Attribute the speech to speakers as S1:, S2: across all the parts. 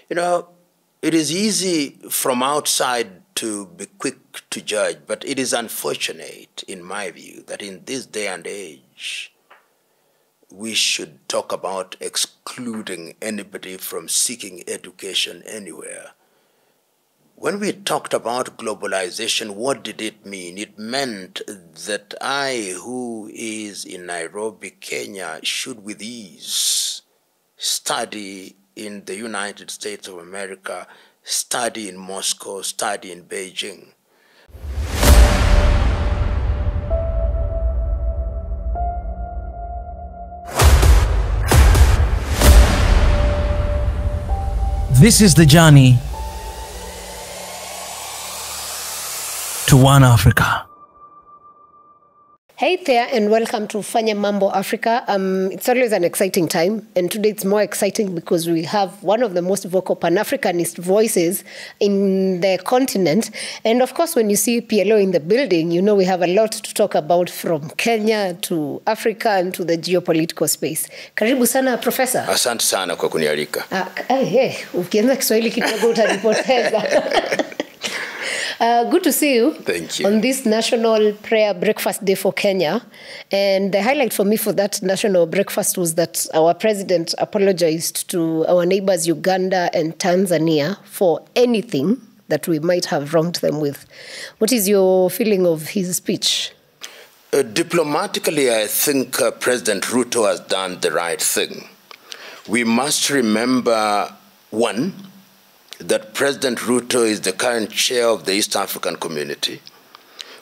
S1: You know, it is easy from outside to be quick to judge, but it is unfortunate, in my view, that in this day and age, we should talk about excluding anybody from seeking education anywhere. When we talked about globalization, what did it mean? It meant that I, who is in Nairobi, Kenya, should with ease study in the United States of America, study in Moscow, study in Beijing.
S2: This is the journey to One Africa.
S3: Hey there, and welcome to Fanya Mambo Africa. It's always an exciting time, and today it's more exciting because we have one of the most vocal Pan-Africanist voices in the continent. And of course, when you see PLO in the building, you know we have a lot to talk about, from Kenya to Africa and to the geopolitical space. Karibu sana, Professor.
S1: Asante sana kwa kunialika.
S3: Ukianza Kiswahili kidogo utanipoteza. Good to see you.
S1: Thank you.
S3: On this National Prayer Breakfast Day for Kenya. And the highlight for me for that national breakfast was that our president apologized to our neighbors Uganda and Tanzania for anything that we might have wronged them with. What is your feeling of his speech?
S1: Diplomatically, I think President Ruto has done the right thing. We must remember, one, that President Ruto is the current chair of the East African Community.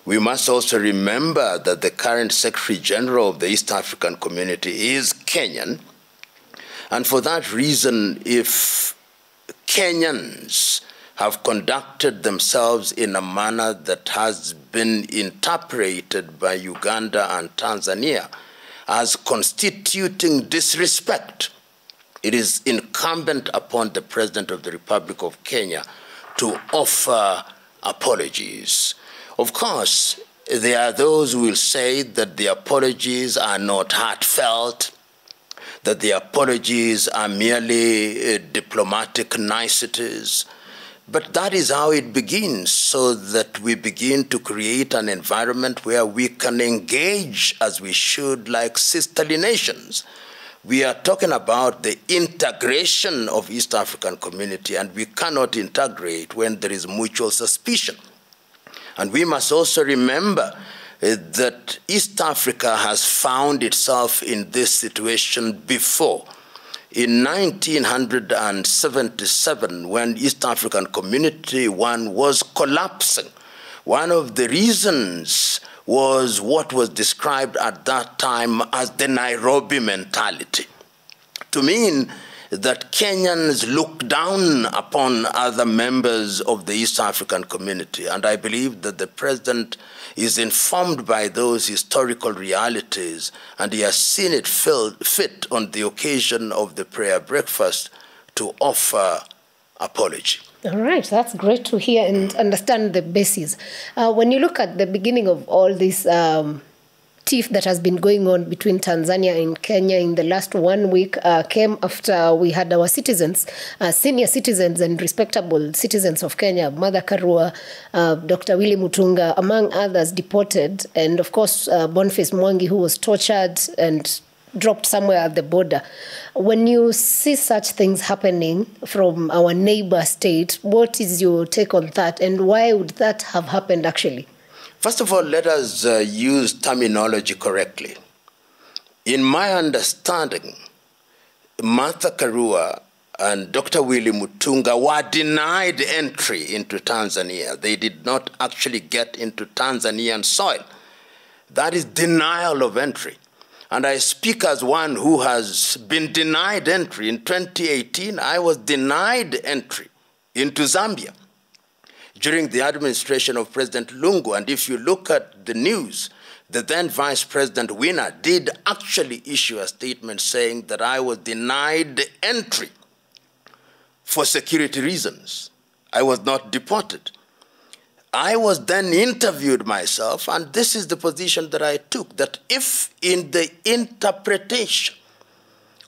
S1: We must also remember that the current Secretary General of the East African Community is Kenyan. And for that reason, if Kenyans have conducted themselves in a manner that has been interpreted by Uganda and Tanzania as constituting disrespect, it is incumbent upon the President of the Republic of Kenya to offer apologies. Of course, there are those who will say that the apologies are not heartfelt, that the apologies are merely diplomatic niceties. But that is how it begins, so that we begin to create an environment where we can engage as we should, like sisterly nations. We are talking about the integration of East African community, and we cannot integrate when there is mutual suspicion. And we must also remember that East Africa has found itself in this situation before. In 1977, when East African Community was collapsing, one of the reasons was what was described at that time as the Nairobi mentality, to mean that Kenyans look down upon other members of the East African community. And I believe that the president is informed by those historical realities, and he has seen it fit on the occasion of the prayer breakfast to offer apology.
S3: All right, that's great to hear and understand the basis. When you look at the beginning of all this tiff that has been going on between Tanzania and Kenya in the last 1 week, came after we had our citizens, senior citizens and respectable citizens of Kenya, Mother Karua, Dr. Willy Mutunga, among others, deported, and of course Boniface Mwangi, who was tortured and dropped somewhere at the border. When you see such things happening from our neighbor state, what is your take on that, and why would that have happened actually?
S1: First of all, let us use terminology correctly. In my understanding, Martha Karua and Dr. Willy Mutunga were denied entry into Tanzania. They did not actually get into Tanzanian soil. That is denial of entry. And I speak as one who has been denied entry. In 2018, I was denied entry into Zambia during the administration of President Lungu. And if you look at the news, the then Vice President Winner did actually issue a statement saying that I was denied entry for security reasons. I was not deported. I was then interviewed myself, and this is the position that I took, that if in the interpretation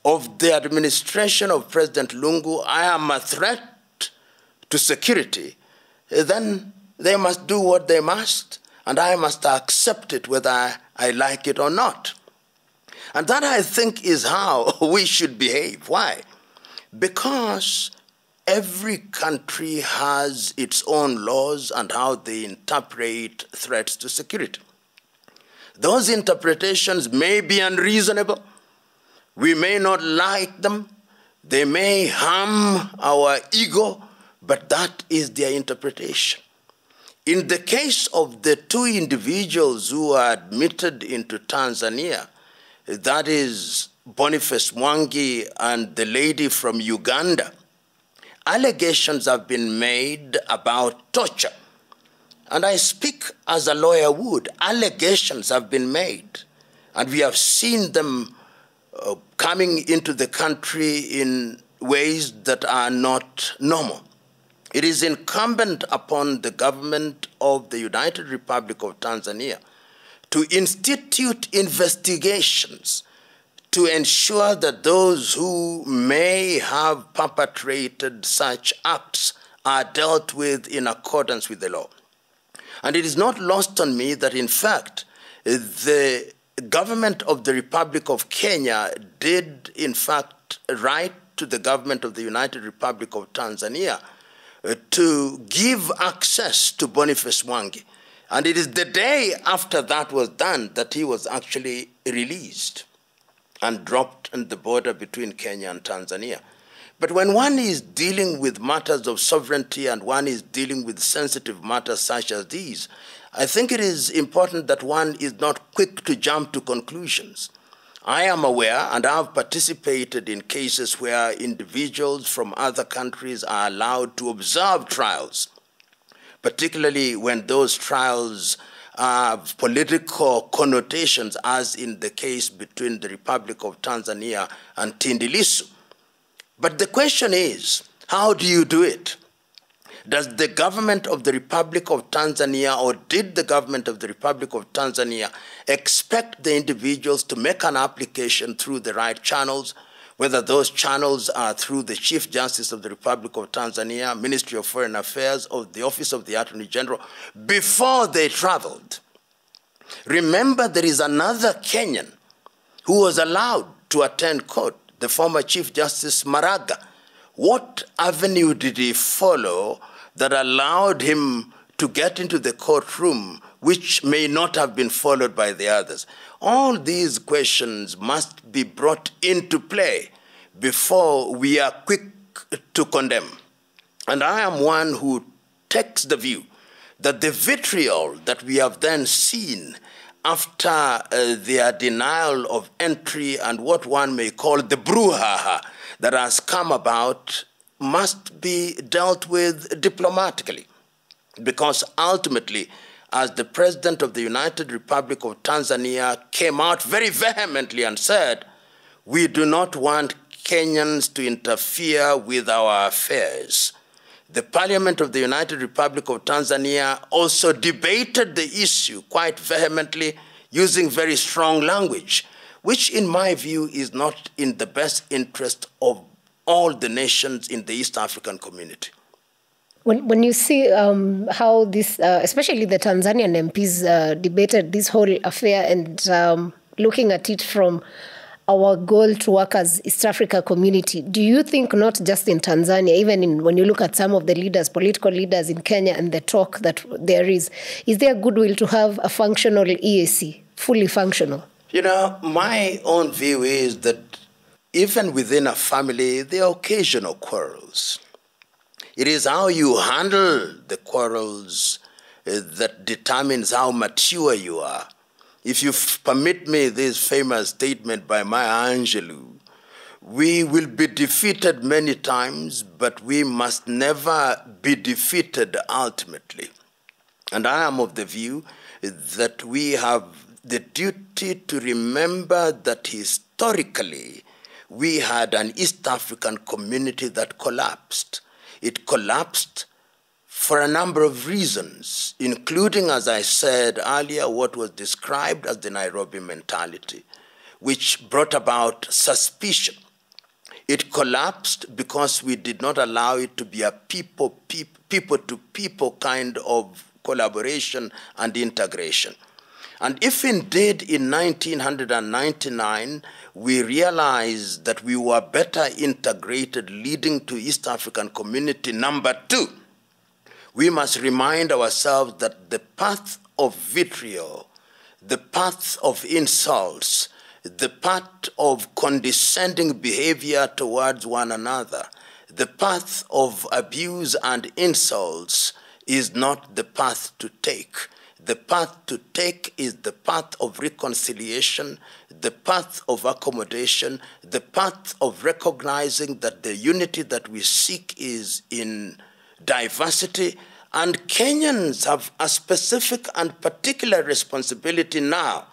S1: of the administration of President Lungu, I am a threat to security, then they must do what they must, and I must accept it whether I like it or not. And that, I think, is how we should behave. Why? Because every country has its own laws and how they interpret threats to security. Those interpretations may be unreasonable. We may not like them. They may harm our ego, but that is their interpretation. In the case of the two individuals who are admitted into Tanzania, that is Boniface Mwangi and the lady from Uganda, allegations have been made about torture. And I speak as a lawyer would. Allegations have been made, and we have seen them coming into the country in ways that are not normal. It is incumbent upon the government of the United Republic of Tanzania to institute investigations to ensure that those who may have perpetrated such acts are dealt with in accordance with the law. And it is not lost on me that, in fact, the government of the Republic of Kenya did, in fact, write to the government of the United Republic of Tanzania to give access to Boniface Mwangi. And it is the day after that was done that he was actually released and dropped on the border between Kenya and Tanzania. But when one is dealing with matters of sovereignty and one is dealing with sensitive matters such as these, I think it is important that one is not quick to jump to conclusions. I am aware and I have participated in cases where individuals from other countries are allowed to observe trials, particularly when those trials have political connotations, as in the case between the Republic of Tanzania and Tundu Lissu. But the question is, how do you do it? Does the government of the Republic of Tanzania, or did the government of the Republic of Tanzania expect the individuals to make an application through the right channels, whether those channels are through the Chief Justice of the Republic of Tanzania, Ministry of Foreign Affairs, or the Office of the Attorney General, before they traveled? Remember, there is another Kenyan who was allowed to attend court, the former Chief Justice Maraga. What avenue did he follow that allowed him to get into the courtroom, which may not have been followed by the others? All these questions must be brought into play before we are quick to condemn. And I am one who takes the view that the vitriol that we have then seen after their denial of entry and what one may call the brouhaha that has come about must be dealt with diplomatically. Because ultimately, as the President of the United Republic of Tanzania came out very vehemently and said, we do not want Kenyans to interfere with our affairs. The Parliament of the United Republic of Tanzania also debated the issue quite vehemently, using very strong language, which in my view is not in the best interest of all the nations in the East African community.
S3: When you see how this, especially the Tanzanian MPs debated this whole affair and looking at it from our goal to work as East Africa community, do you think not just in Tanzania, even when you look at some of the leaders, political leaders in Kenya and the talk that there is there goodwill to have a functional EAC, fully functional?
S1: You know, my own view is that even within a family, there are occasional quarrels. It is how you handle the quarrels that determines how mature you are. If you permit me this famous statement by Maya Angelou, we will be defeated many times, but we must never be defeated ultimately. And I am of the view that we have the duty to remember that historically we had an East African community that collapsed. It collapsed for a number of reasons, including, as I said earlier, what was described as the Nairobi mentality, which brought about suspicion. It collapsed because we did not allow it to be a people-to-people kind of collaboration and integration. And if indeed in 1999 we realized that we were better integrated, leading to East African Community #2, we must remind ourselves that the path of vitriol, the path of insults, the path of condescending behavior towards one another, the path of abuse and insults is not the path to take. The path to take is the path of reconciliation, the path of accommodation, the path of recognizing that the unity that we seek is in diversity, and Kenyans have a specific and particular responsibility now.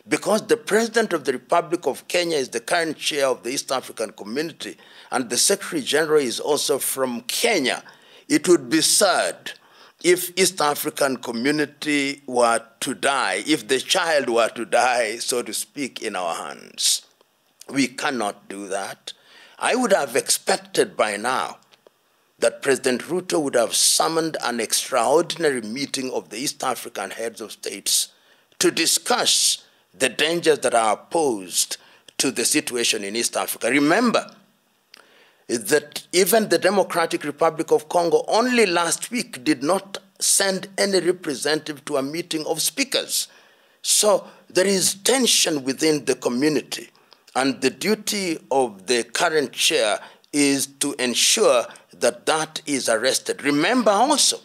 S1: Because the President of the Republic of Kenya is the current chair of the East African Community, and the Secretary General is also from Kenya, it would be sad if East African Community were to die, if the child were to die, so to speak, in our hands. We cannot do that. I would have expected by now that President Ruto would have summoned an extraordinary meeting of the East African heads of states to discuss the dangers that are posed to the situation in East Africa. Remember that even the Democratic Republic of Congo only last week did not send any representative to a meeting of speakers. So there is tension within the community, and the duty of the current chair is to ensure that that is arrested. Remember also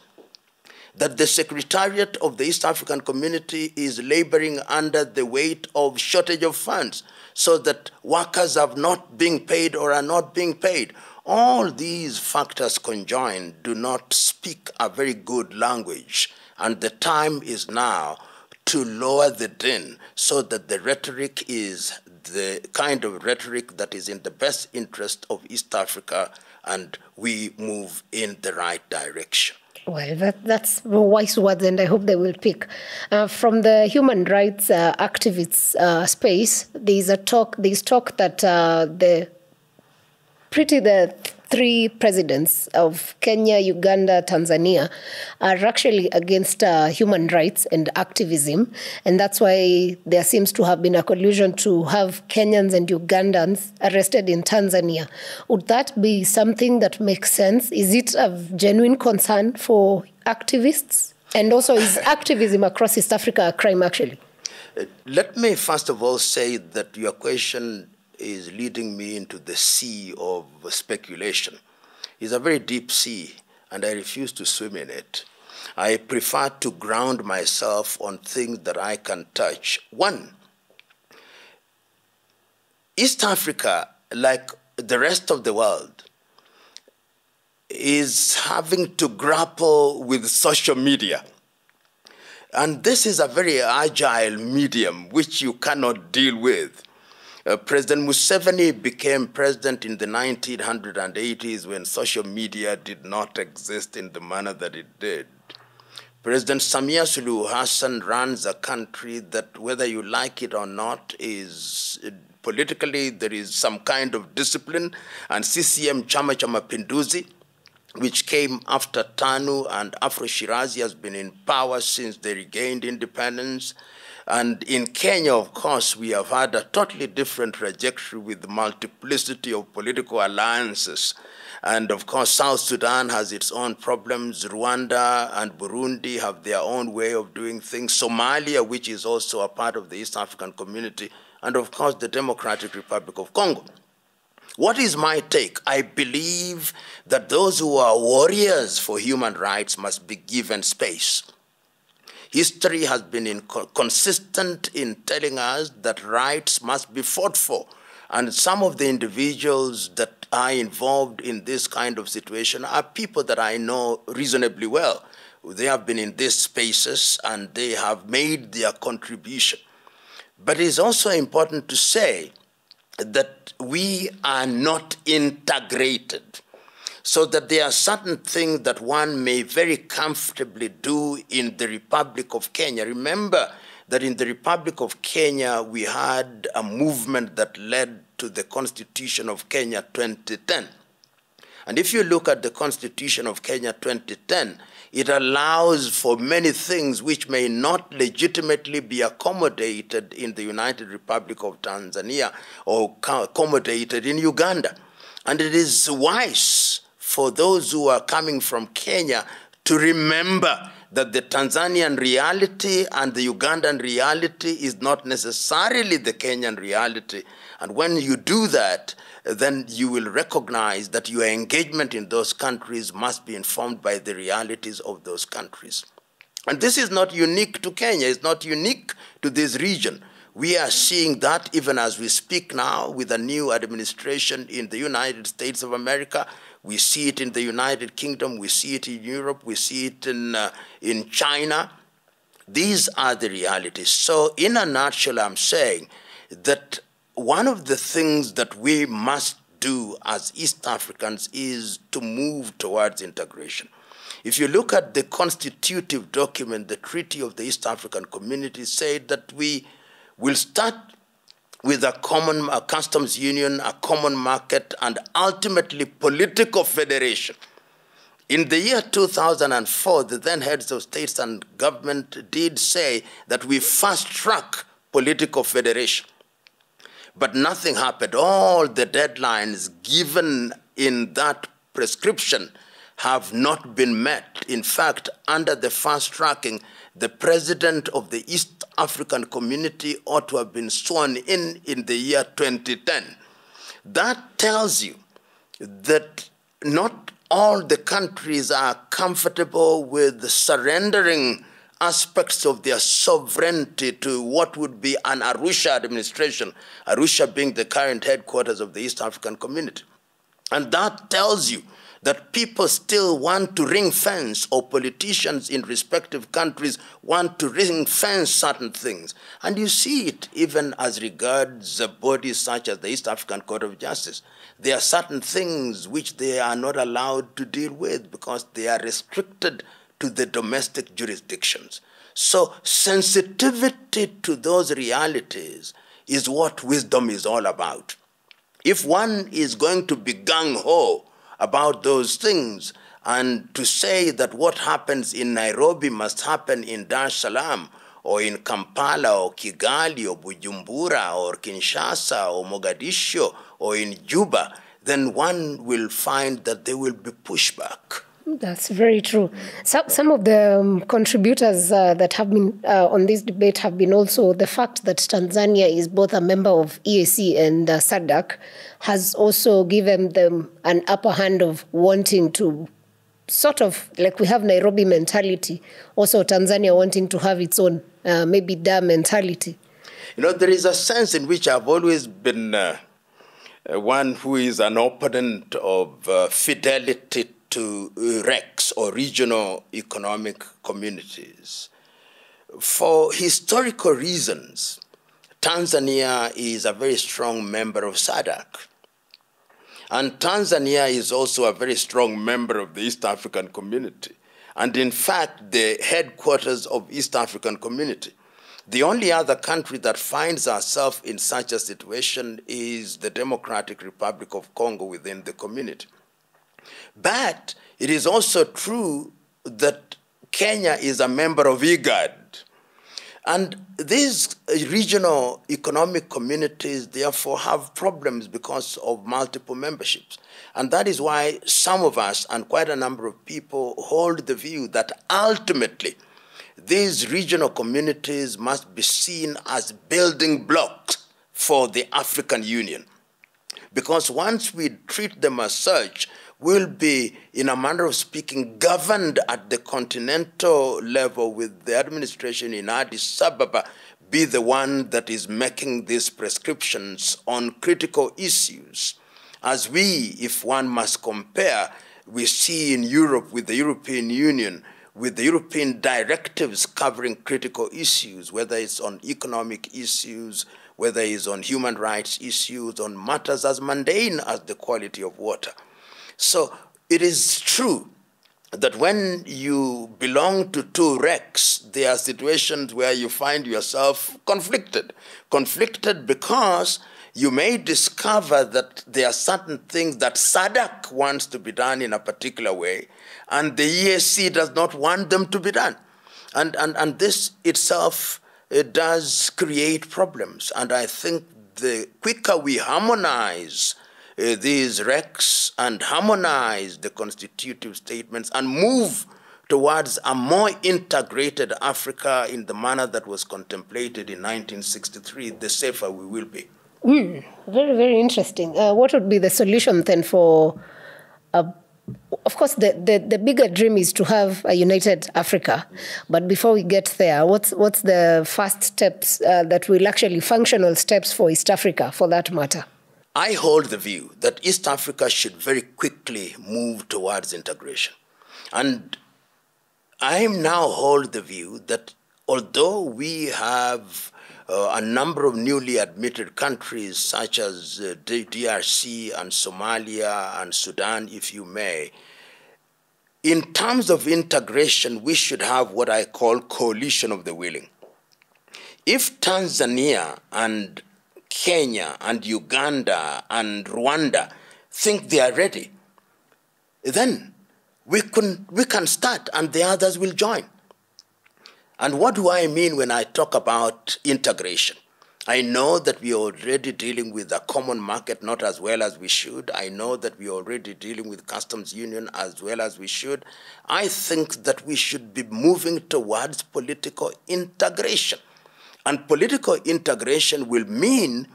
S1: that the Secretariat of the East African Community is laboring under the weight of shortage of funds, so that workers have not been paid or are not being paid. All these factors conjoined do not speak a very good language, and the time is now to lower the din so that the rhetoric is the kind of rhetoric that is in the best interest of East Africa, and we move in the right direction.
S3: Well, that's wise words, and I hope they will pick. From the human rights activists space, there's talk that the three presidents of Kenya, Uganda, Tanzania are actually against human rights and activism, and that's why there seems to have been a collusion to have Kenyans and Ugandans arrested in Tanzania. Would that be something that makes sense? Is it a genuine concern for activists? And also, is activism across East Africa a crime, actually?
S1: Let me first of all say that your question is leading me into the sea of speculation. It's a very deep sea, and I refuse to swim in it. I prefer to ground myself on things that I can touch. One, East Africa, like the rest of the world, is having to grapple with social media. And this is a very agile medium which you cannot deal with. President Museveni became president in the 1980s when social media did not exist in the manner that it did. President Samia Suluhu Hassan runs a country that, whether you like it or not, is politically there is some kind of discipline, and CCM Chama Cha Mapinduzi, which came after TANU and Afro-Shirazi, has been in power since they regained independence. And in Kenya, of course, we have had a totally different trajectory with the multiplicity of political alliances. And of course, South Sudan has its own problems. Rwanda and Burundi have their own way of doing things. Somalia, which is also a part of the East African Community. And of course, the Democratic Republic of Congo. What is my take? I believe that those who are warriors for human rights must be given space. History has been consistent in telling us that rights must be fought for. And some of the individuals that are involved in this kind of situation are people that I know reasonably well. They have been in these spaces and they have made their contribution. But it's also important to say that we are not integrated, so that there are certain things that one may very comfortably do in the Republic of Kenya. Remember that in the Republic of Kenya, we had a movement that led to the Constitution of Kenya 2010. And if you look at the Constitution of Kenya 2010, it allows for many things which may not legitimately be accommodated in the United Republic of Tanzania or accommodated in Uganda. And it is wise for those who are coming from Kenya to remember that the Tanzanian reality and the Ugandan reality is not necessarily the Kenyan reality. And when you do that, then you will recognize that your engagement in those countries must be informed by the realities of those countries. And this is not unique to Kenya. It's not unique to this region. We are seeing that even as we speak now with a new administration in the United States of America. We see it in the United Kingdom. We see it in Europe. We see it in China. These are the realities. So in a nutshell, I'm saying that one of the things that we must do as East Africans is to move towards integration. If you look at the constitutive document, the Treaty of the East African Community said that we will start with a common customs union, a common market, and ultimately political federation. In the year 2004, the then heads of states and government did say that we fast-track political federation. But nothing happened. All the deadlines given in that prescription have not been met. In fact, under the fast tracking, the president of the East African Community ought to have been sworn in the year 2010. That tells you that not all the countries are comfortable with surrendering aspects of their sovereignty to what would be an Arusha administration, Arusha being the current headquarters of the East African Community. And that tells you that people still want to ring fence, or politicians in respective countries want to ring fence certain things. And you see it even as regards bodies such as the East African Court of Justice. There are certain things which they are not allowed to deal with because they are restricted to the domestic jurisdictions. So sensitivity to those realities is what wisdom is all about. If one is going to be gung-ho about those things and to say that what happens in Nairobi must happen in Dar es Salaam or in Kampala or Kigali or Bujumbura or Kinshasa or Mogadishu or in Juba, then one will find that there will be pushback.
S3: That's very true. Some of the contributors that have been on this debate have been also the fact that Tanzania is both a member of EAC and SADC has also given them an upper hand of wanting to sort of, like we have Nairobi mentality, also Tanzania wanting to have its own maybe Dar mentality.
S1: You know, there is a sense in which I've always been one who is an opponent of fidelity to RECs, or regional economic communities. For historical reasons, Tanzania is a very strong member of SADC. And Tanzania is also a very strong member of the East African Community. And in fact, the headquarters of East African Community. The only other country that finds ourselves in such a situation is the Democratic Republic of Congo within the community. But it is also true that Kenya is a member of IGAD. And these regional economic communities, therefore, have problems because of multiple memberships. And that is why some of us, and quite a number of people, hold the view that ultimately these regional communities must be seen as building blocks for the African Union. Because once we treat them as such, we'll be, in a manner of speaking, governed at the continental level, with the administration in Addis Ababa be the one that is making these prescriptions on critical issues. As we, if one must compare, we see in Europe with the European Union, with the European directives covering critical issues, whether it's on economic issues, whether it's on human rights issues, on matters as mundane as the quality of water. So it is true that when you belong to two wrecks, there are situations where you find yourself conflicted. Conflicted because you may discover that there are certain things that SADC wants to be done in a particular way, and the EAC does not want them to be done. And this itself does create problems. And I think the quicker we harmonize these recs and harmonize the constitutive statements and move towards a more integrated Africa in the manner that was contemplated in 1963, the safer we will be.
S3: Very, very interesting. What would be the solution then for, of course, the bigger dream is to have a united Africa. But before we get there, what's the first steps that will actually functional steps for East Africa, for that matter?
S1: I hold the view that East Africa should very quickly move towards integration. And I now hold the view that although we have a number of newly admitted countries such as DRC and Somalia and Sudan, if you may, in terms of integration, we should have what I call coalition of the willing. If Tanzania and Kenya and Uganda and Rwanda think they are ready, then we can start and the others will join. And what do I mean when I talk about integration? I know that we are already dealing with a common market not as well as we should. I know that we are already dealing with customs union as well as we should. I think that we should be moving towards political integration. And political integration will mean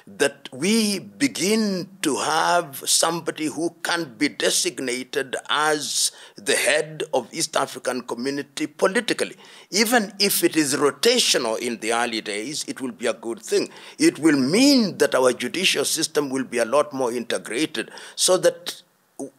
S1: that we begin to have somebody who can be designated as the head of East African community politically. Even if it is rotational in the early days, it will be a good thing. It will mean that our judicial system will be a lot more integrated, so that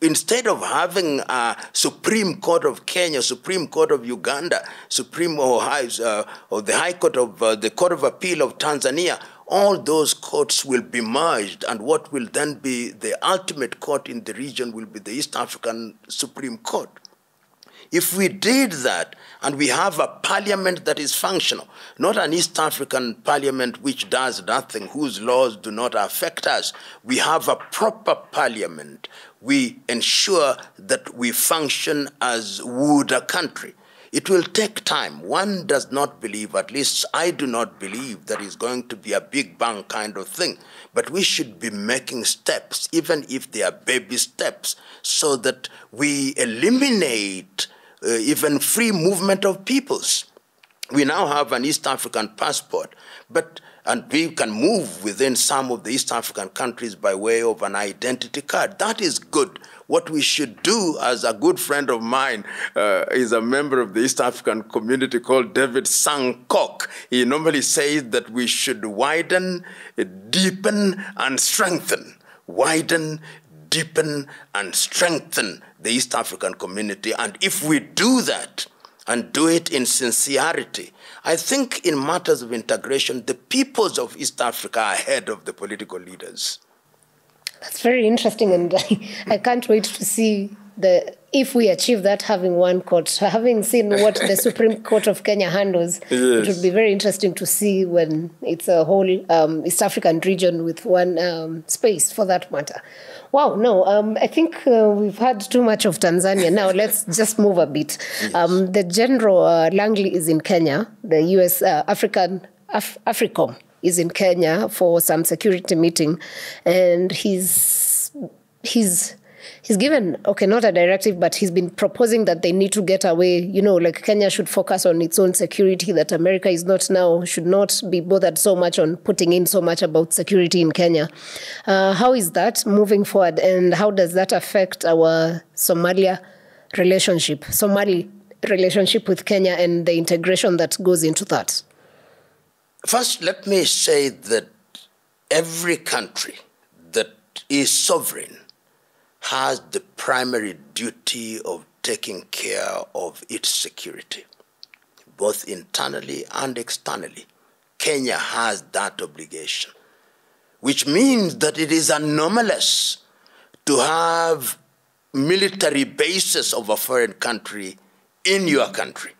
S1: instead of having a Supreme Court of Kenya, Supreme Court of Uganda, or the High Court of the Court of Appeal of Tanzania, all those courts will be merged, and what will then be the ultimate court in the region will be the East African Supreme Court. If we did that, and we have a parliament that is functional, not an East African parliament which does nothing, whose laws do not affect us, we have a proper parliament, we ensure that we function as would a country. It will take time. One does not believe, at least I do not believe, that it's going to be a big bang kind of thing. But we should be making steps, even if they are baby steps, so that we eliminate even free movement of peoples. We now have an East African passport, and we can move within some of the East African countries by way of an identity card. That is good. What we should do, as a good friend of mine is a member of the East African community called David Sankok. He normally says that we should widen, deepen, and strengthen. Widen, deepen, and strengthen the East African community. And if we do that, and do it in sincerity, I think in matters of integration, the peoples of East Africa are ahead of the political leaders.
S3: That's very interesting, and I can't wait to see if we achieve that, having one court. Having seen what the Supreme Court of Kenya handles, yes, it would be very interesting to see when it's a whole East African region with one space, for that matter. Wow, no, I think we've had too much of Tanzania. Now let's just move a bit. Yes. The General Langley is in Kenya. The U.S. AFRICOM is in Kenya for some security meeting, and he's given, okay, not a directive, but he's been proposing that they need to get away, like Kenya should focus on its own security, that America should not be bothered so much on putting in so much about security in Kenya. How is that moving forward, and how does that affect our Somali relationship with Kenya and the integration that goes into that?
S1: First, let me say that every country that is sovereign has the primary duty of taking care of its security, both internally and externally. Kenya has that obligation, which means that it is anomalous to have military bases of a foreign country in your country,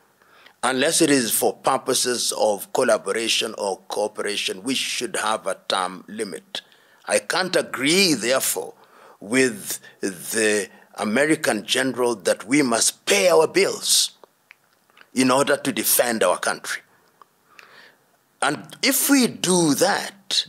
S1: unless it is for purposes of collaboration or cooperation, which should have a term limit. I can't agree, therefore, with the American general that we must pay our bills in order to defend our country. And if we do that,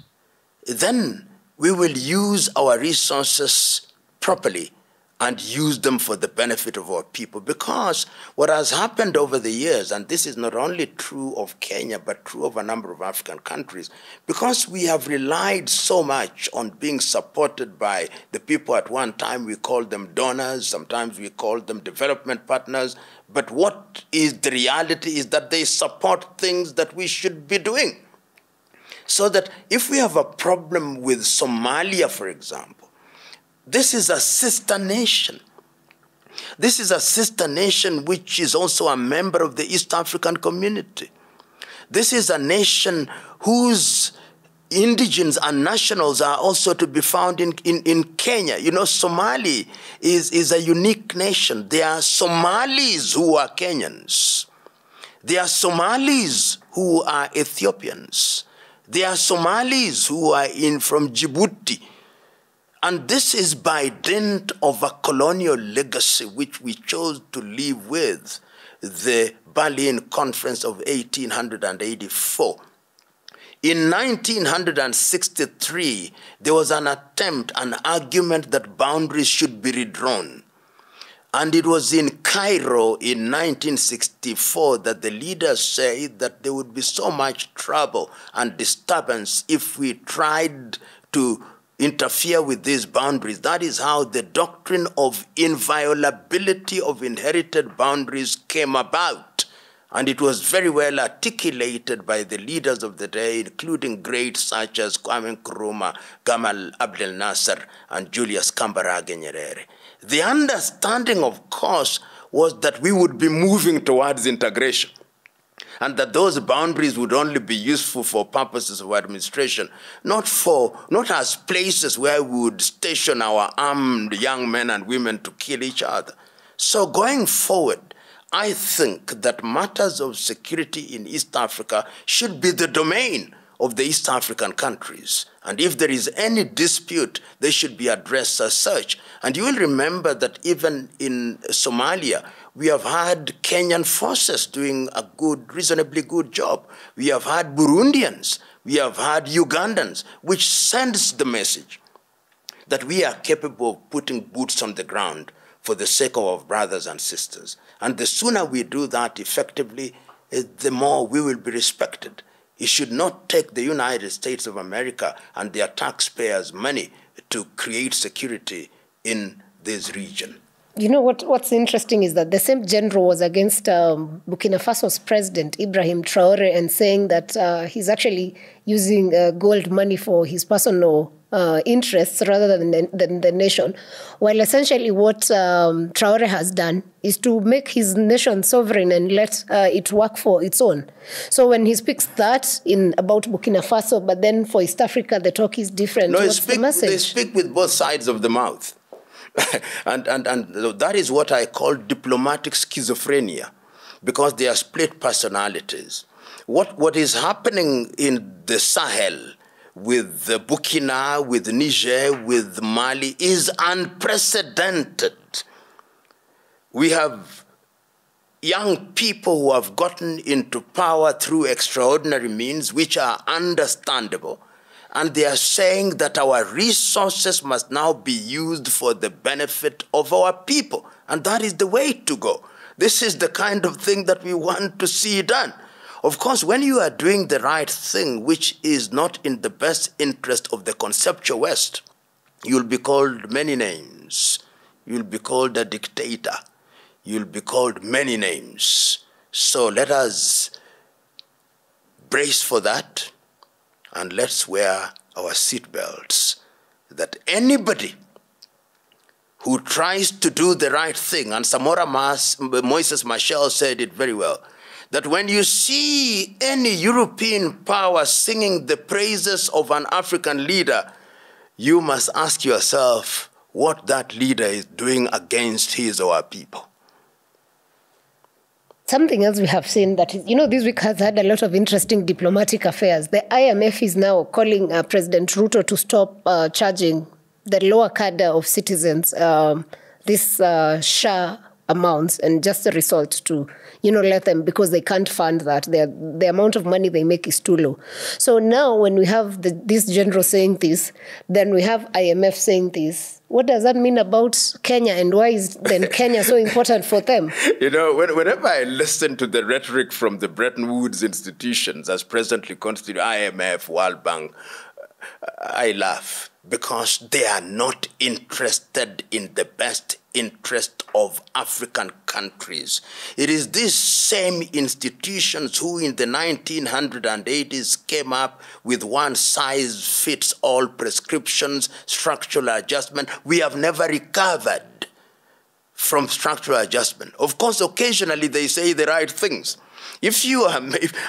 S1: then we will use our resources properly and use them for the benefit of our people. Because what has happened over the years, and this is not only true of Kenya, but true of a number of African countries, because we have relied so much on being supported by the people. At one time we called them donors, sometimes we called them development partners, but what is the reality is that they support things that we should be doing. So that if we have a problem with Somalia, for example, this is a sister nation. This is a sister nation which is also a member of the East African community. This is a nation whose indigents and nationals are also to be found in Kenya. You know, Somali is a unique nation. There are Somalis who are Kenyans. There are Somalis who are Ethiopians. There are Somalis who are from Djibouti. And this is by dint of a colonial legacy which we chose to live with, the Berlin Conference of 1884. In 1963, there was an attempt, an argument that boundaries should be redrawn. And it was in Cairo in 1964 that the leaders said that there would be so much trouble and disturbance if we tried to interfere with these boundaries. That is how the doctrine of inviolability of inherited boundaries came about. And it was very well articulated by the leaders of the day, including greats such as Kwame Nkrumah, Gamal Abdel Nasser, and Julius Kambarage Nyerere. The understanding, of course, was that we would be moving towards integration, and that those boundaries would only be useful for purposes of administration, not as places where we would station our armed young men and women to kill each other. So going forward, I think that matters of security in East Africa should be the domain of the East African countries. And if there is any dispute, they should be addressed as such. And you will remember that even in Somalia, we have had Kenyan forces doing a reasonably good job. We have had Burundians, we have had Ugandans, which sends the message that we are capable of putting boots on the ground for the sake of our brothers and sisters. And the sooner we do that effectively, the more we will be respected. It should not take the United States of America and their taxpayers' money to create security in this region.
S3: You know what's interesting is that the same general was against Burkina Faso's president, Ibrahim Traore, and saying that he's actually using gold money for his personal interests rather than the nation. While essentially what Traore has done is to make his nation sovereign and let it work for its own. So when he speaks that about Burkina Faso, but then for East Africa, the talk is different.
S1: No,
S3: what's the message?
S1: They speak with both sides of the mouth. and that is what I call diplomatic schizophrenia, because they are split personalities. What is happening in the Sahel with Burkina, with Niger, with Mali is unprecedented. We have young people who have gotten into power through extraordinary means, which are understandable. And they are saying that our resources must now be used for the benefit of our people. And that is the way to go. This is the kind of thing that we want to see done. Of course, when you are doing the right thing, which is not in the best interest of the conceptual West, you'll be called many names. You'll be called a dictator. You'll be called many names. So let us brace for that. And let's wear our seatbelts, that anybody who tries to do the right thing, and Samora Moises Machel said it very well, that when you see any European power singing the praises of an African leader, you must ask yourself, what that leader is doing against his or her people.
S3: Something else we have seen that, this week has had a lot of interesting diplomatic affairs. The IMF is now calling President Ruto to stop charging the lower cadre of citizens this SHA amounts, and just a result to, let them, because they can't fund that. The amount of money they make is too low. So now when we have this general saying this, then we have IMF saying this. What does that mean about Kenya, and why is then Kenya so important for them?
S1: Whenever I listen to the rhetoric from the Bretton Woods institutions as presently constituted IMF, World Bank, I laugh, because they are not interested in the best interest of African countries. It is these same institutions who in the 1980s came up with one-size-fits-all prescriptions, structural adjustment. We have never recovered from structural adjustment. Of course, occasionally they say the right things. If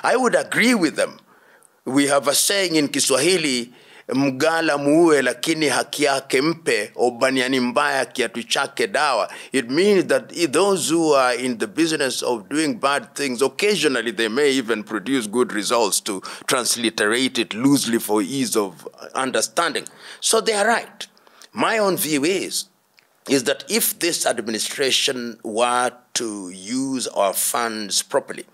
S1: I would agree with them. We have a saying in Kiswahili, mgala muue lakini haki yake mpe, obaniani mbaya kiatu chake dawa. It means that those who are in the business of doing bad things, occasionally they may even produce good results, to transliterate it loosely for ease of understanding. So they are right. My own view is that if this administration were to use our funds properly,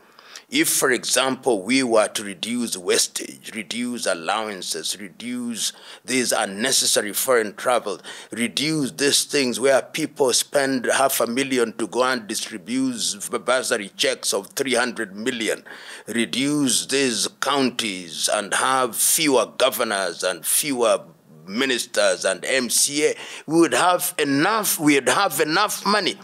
S1: if, for example, we were to reduce wastage, reduce allowances, reduce these unnecessary foreign travel, reduce these things where people spend $500,000 to go and distribute bursary checks of 300 million, reduce these counties and have fewer governors and fewer ministers and MCA, we would have enough money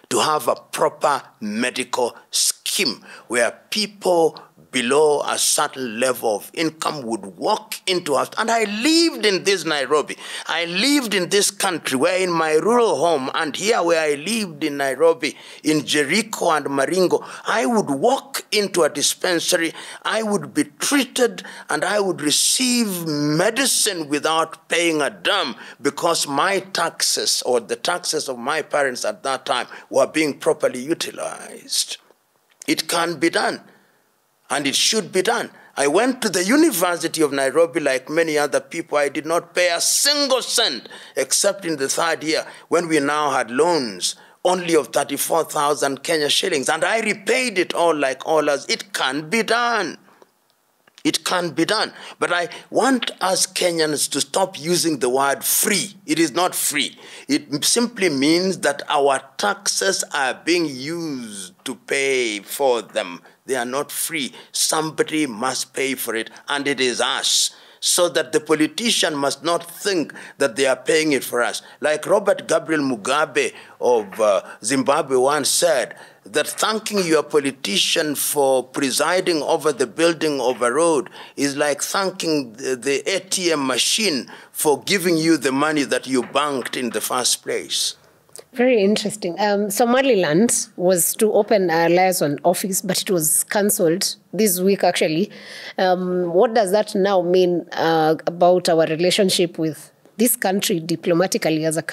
S1: to have a proper medical scheme where people below a certain level of income would walk into us. And I lived in this Nairobi. I lived in this country where in my rural home, and here where I lived in Nairobi, in Jericho and Maringo, I would walk into a dispensary, I would be treated, and I would receive medicine without paying a damn, because my taxes, or the taxes of my parents at that time, were being properly utilized. It can be done. And it should be done. I went to the University of Nairobi like many other people. I did not pay a single cent, except in the third year, when we now had loans only of 34,000 Kenya shillings. And I repaid it all like all others. It can be done. It can be done. But I want us Kenyans to stop using the word free. It is not free. It simply means that our taxes are being used to pay for them. They are not free. Somebody must pay for it, and it is us. So that the politician must not think that they are paying it for us. Like Robert Gabriel Mugabe of Zimbabwe once said, that thanking your politician for presiding over the building of a road is like thanking the ATM machine for giving you the money that you banked in the first place.
S3: Very interesting. Somaliland was to open a liaison office, but it was cancelled this week, actually. What does that now mean about our relationship with this country diplomatically as a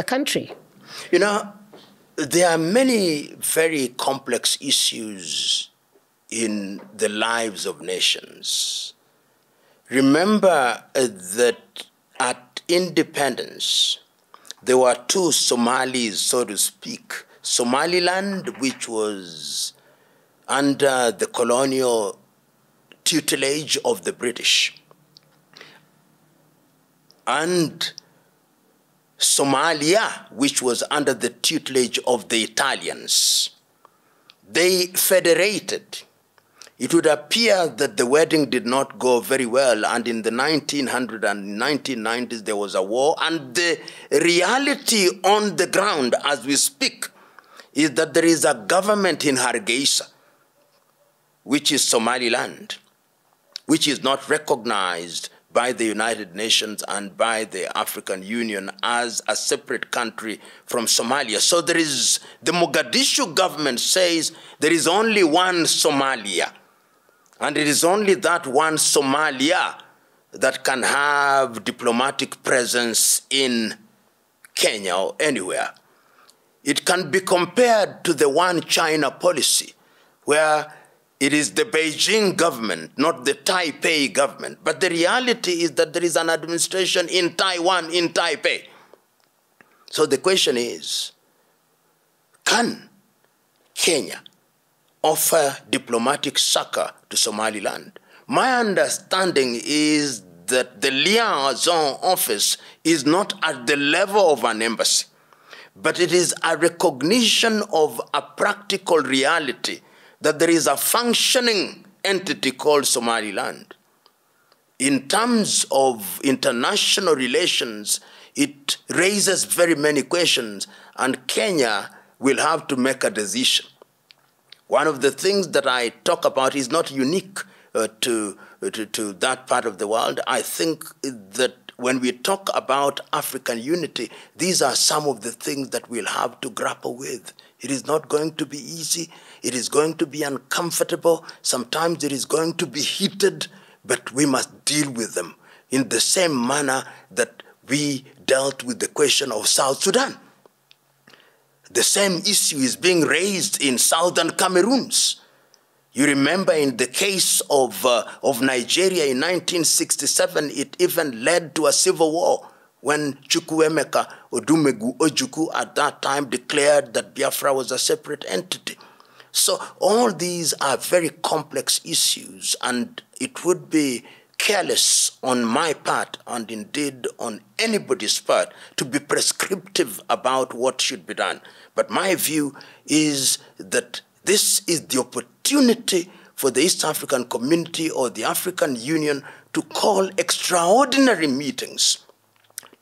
S3: country?
S1: There are many very complex issues in the lives of nations. Remember that at independence, there were two Somalis, so to speak. Somaliland, which was under the colonial tutelage of the British, and Somalia, which was under the tutelage of the Italians. They federated. It would appear that the wedding did not go very well, and in the 1900s and 1990s there was a war, and the reality on the ground as we speak is that there is a government in Hargeisa, which is Somaliland, which is not recognized by the United Nations and by the African Union as a separate country from Somalia. So there is, the Mogadishu government says there is only one Somalia, and it is only that one Somalia that can have diplomatic presence in Kenya or anywhere. It can be compared to the one China policy, where it is the Beijing government, not the Taipei government. But the reality is that there is an administration in Taiwan, in Taipei. So the question is, can Kenya offer diplomatic succor to Somaliland? My understanding is that the liaison office is not at the level of an embassy, but it is a recognition of a practical reality that there is a functioning entity called Somaliland. In terms of international relations, it raises very many questions, and Kenya will have to make a decision. One of the things that I talk about is not unique to that part of the world. I think that when we talk about African unity, these are some of the things that we'll have to grapple with. It is not going to be easy. It is going to be uncomfortable. Sometimes it is going to be heated, but we must deal with them in the same manner that we dealt with the question of South Sudan. The same issue is being raised in southern Cameroons. You remember in the case of Nigeria in 1967, it even led to a civil war when Chukwuemeka Odumegu Ojukwu at that time declared that Biafra was a separate entity. So all these are very complex issues, and it would be careless on my part, and indeed on anybody's part, to be prescriptive about what should be done. But my view is that this is the opportunity for the East African community or the African Union to call extraordinary meetings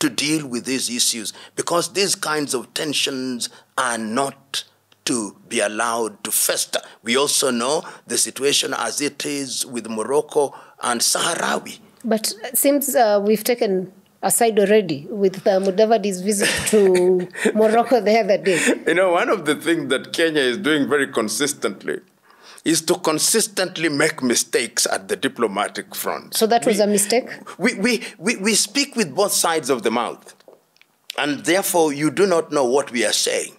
S1: to deal with these issues, because these kinds of tensions are not to be allowed to fester. We also know the situation as it is with Morocco and Sahrawi.
S3: But it seems we've taken a side already with Mudavadi's visit to Morocco the other day.
S1: You know, one of the things that Kenya is doing very consistently is to consistently make mistakes at the diplomatic front.
S3: So that was a mistake?
S1: We speak with both sides of the mouth, and therefore you do not know what we are saying.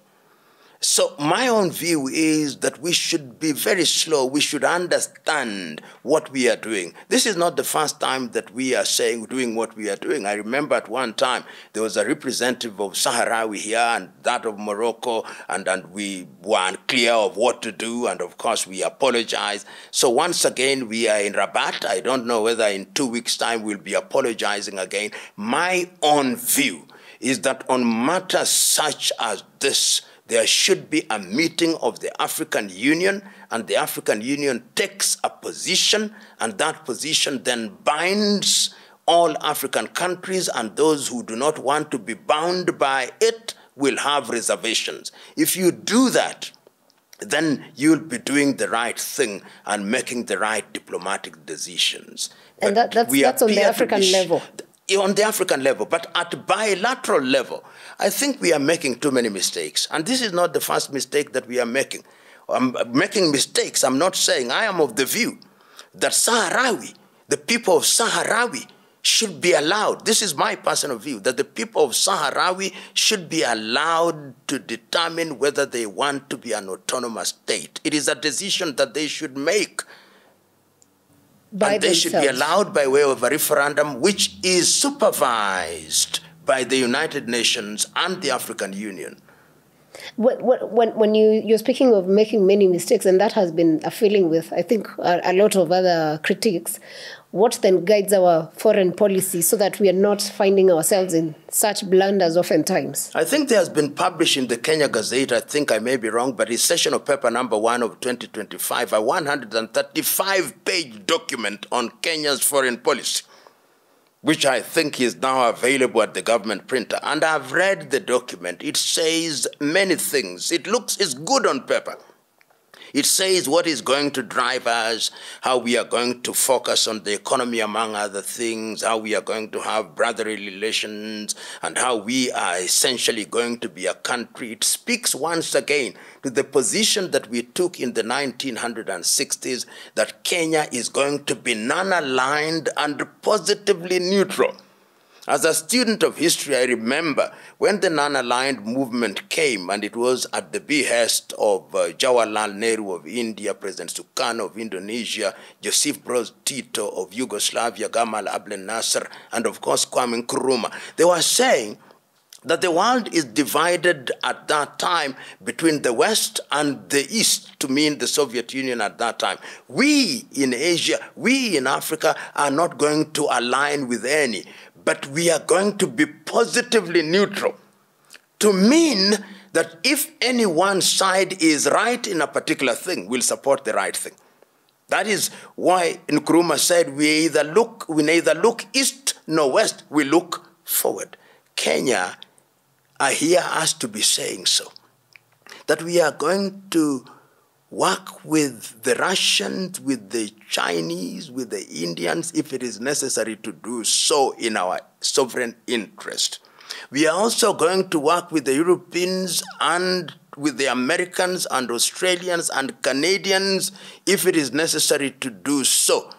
S1: So my own view is that we should be very slow. We should understand what we are doing. This is not the first time that we are doing what we are doing. I remember at one time there was a representative of Sahrawi here and that of Morocco, and we were unclear of what to do, and of course we apologized. So once again we are in Rabat. I don't know whether in 2 weeks' time we'll be apologizing again. My own view is that on matters such as this, there should be a meeting of the African Union, and the African Union takes a position, and that position then binds all African countries, and those who do not want to be bound by it will have reservations. If you do that, then you'll be doing the right thing and making the right diplomatic decisions.
S3: And that's on the African level.
S1: On the African level, but at bilateral level, I think we are making too many mistakes. And this is not the first mistake that we are making. Making mistakes, I'm not saying. I am of the view that Sahrawi, the people of Sahrawi, should be allowed. This is my personal view, that the people of Sahrawi should be allowed to determine whether they want to be an autonomous state. It is a decision that they should make. And they should be allowed by way of a referendum, which is supervised by the United Nations and the African Union.
S3: When you're speaking of making many mistakes, and that has been a feeling with, I think, a lot of other critics, what then guides our foreign policy so that we are not finding ourselves in such blunders oftentimes?
S1: I think there has been published in the Kenya Gazette, I think I may be wrong, but it's session of paper number 1 of 2025, a 135-page document on Kenya's foreign policy, which I think is now available at the government printer. And I've read the document. It says many things. It's good on paper. It says what is going to drive us, how we are going to focus on the economy, among other things, how we are going to have brotherly relations, and how we are essentially going to be a country. It speaks once again to the position that we took in the 1960s, that Kenya is going to be non-aligned and positively neutral. As a student of history, I remember when the non-aligned movement came, and it was at the behest of Jawaharlal Nehru of India, President Sukarno of Indonesia, Joseph Broz Tito of Yugoslavia, Gamal Abdel Nasser, and of course Kwame Nkrumah. They were saying that the world is divided at that time between the West and the East, to mean the Soviet Union at that time. We in Asia, we in Africa are not going to align with any, but we are going to be positively neutral, to mean that if any one side is right in a particular thing, we'll support the right thing. That is why Nkrumah said we neither look east nor west, we look forward. Kenya, I hear us to be saying so, that we are going to work with the Russians, with the Chinese, with the Indians, if it is necessary to do so in our sovereign interest. We are also going to work with the Europeans and with the Americans and Australians and Canadians, if it is necessary to do so.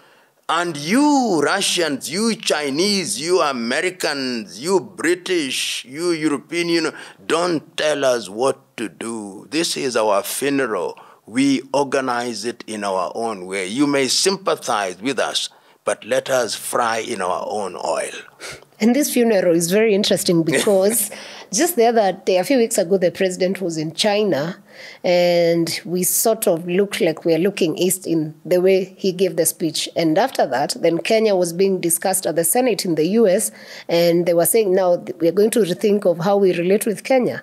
S1: And you Russians, you Chinese, you Americans, you British, you European Union, don't tell us what to do. This is our funeral. We organize it in our own way. You may sympathize with us, but let us fry in our own oil.
S3: And this funeral is very interesting because just the other day, a few weeks ago, the president was in China, and we sort of looked like we are looking east in the way he gave the speech. And after that, then Kenya was being discussed at the Senate in the US, and they were saying now we are going to rethink of how we relate with Kenya.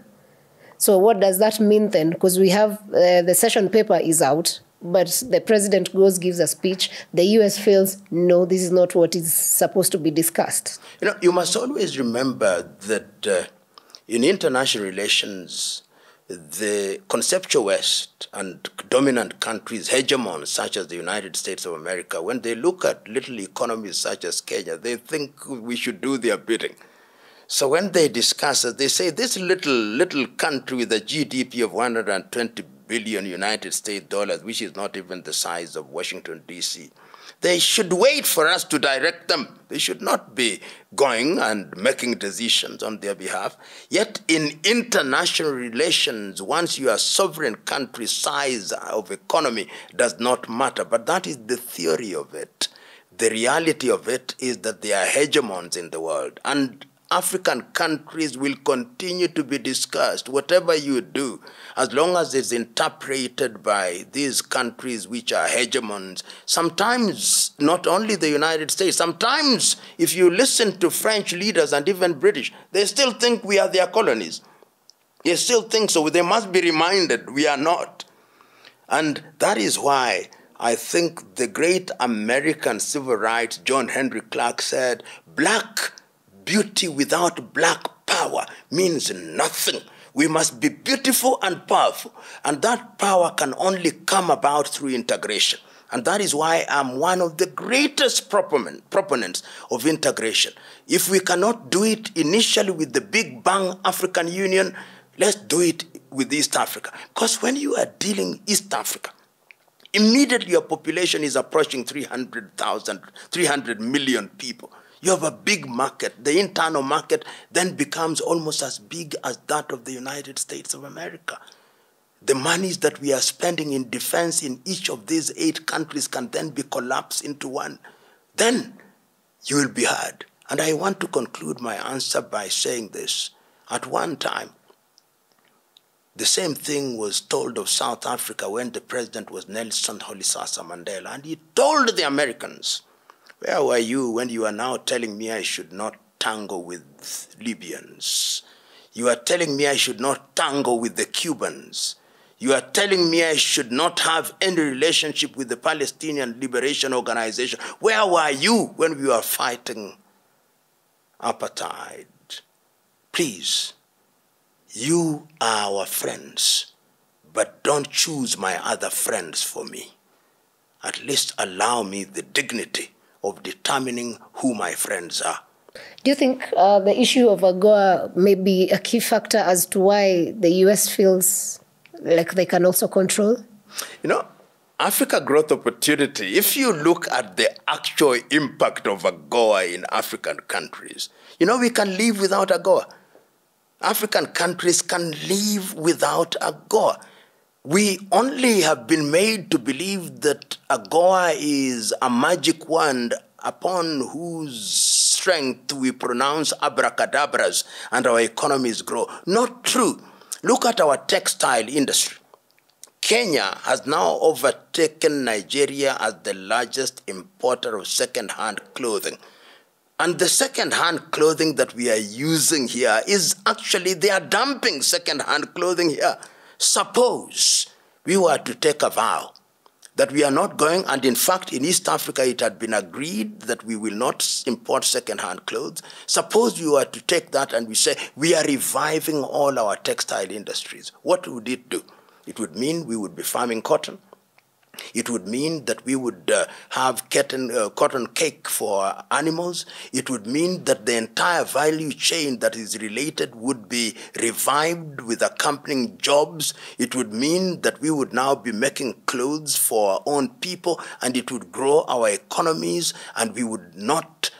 S3: So what does that mean then? Because we have the session paper is out, but the president goes, gives a speech. The US feels, no, this is not what is supposed to be discussed.
S1: You know, you must always remember that in international relations, the conceptual West and dominant countries, hegemons such as the United States of America, when they look at little economies such as Kenya, they think we should do their bidding. So when they discuss it, they say this little country with a GDP of 120 billion United States dollars, which is not even the size of Washington, D.C., they should wait for us to direct them. They should not be going and making decisions on their behalf. Yet in international relations, once you are sovereign country, size of economy does not matter. But that is the theory of it. The reality of it is that there are hegemons in the world, and African countries will continue to be discussed, whatever you do, as long as it's interpreted by these countries which are hegemons. Sometimes, not only the United States, sometimes if you listen to French leaders and even British, they still think we are their colonies. They still think so. They must be reminded we are not. And that is why I think the great American civil rights, John Henry Clark, said, black beauty without black power means nothing. We must be beautiful and powerful, and that power can only come about through integration. And that is why I'm one of the greatest proponents of integration. If we cannot do it initially with the Big Bang African Union, let's do it with East Africa. Because when you are dealing East Africa, immediately your population is approaching 300 million people. You have a big market. The internal market then becomes almost as big as that of the United States of America. The monies that we are spending in defense in each of these 8 countries can then be collapsed into one. Then you will be heard. And I want to conclude my answer by saying this. At one time, the same thing was told of South Africa when the president was Nelson Rolihlahla Mandela. And he told the Americans, where were you when you are now telling me I should not tangle with Libyans? You are telling me I should not tangle with the Cubans. You are telling me I should not have any relationship with the Palestinian Liberation Organization. Where were you when we were fighting apartheid? Please, you are our friends, but don't choose my other friends for me. At least allow me the dignity of determining who my friends are.
S3: Do you think the issue of AGOA may be a key factor as to why the US feels like they can also control?
S1: You know, Africa growth opportunity, if you look at the actual impact of AGOA in African countries, you know, we can live without AGOA. African countries can live without AGOA. We only have been made to believe that AGOA is a magic wand upon whose strength we pronounce abracadabras and our economies grow. Not true. Look at our textile industry. Kenya has now overtaken Nigeria as the largest importer of second-hand clothing. And the second-hand clothing that we are using here is actually, they are dumping second-hand clothing here. Suppose we were to take a vow that we are not going, and in fact, in East Africa, it had been agreed that we will not import second-hand clothes. Suppose we were to take that and we say, we are reviving all our textile industries. What would it do? It would mean we would be farming cotton. It would mean that we would have cotton cake for animals. It would mean that the entire value chain that is related would be revived with accompanying jobs. It would mean that we would now be making clothes for our own people, and it would grow our economies, and we would not,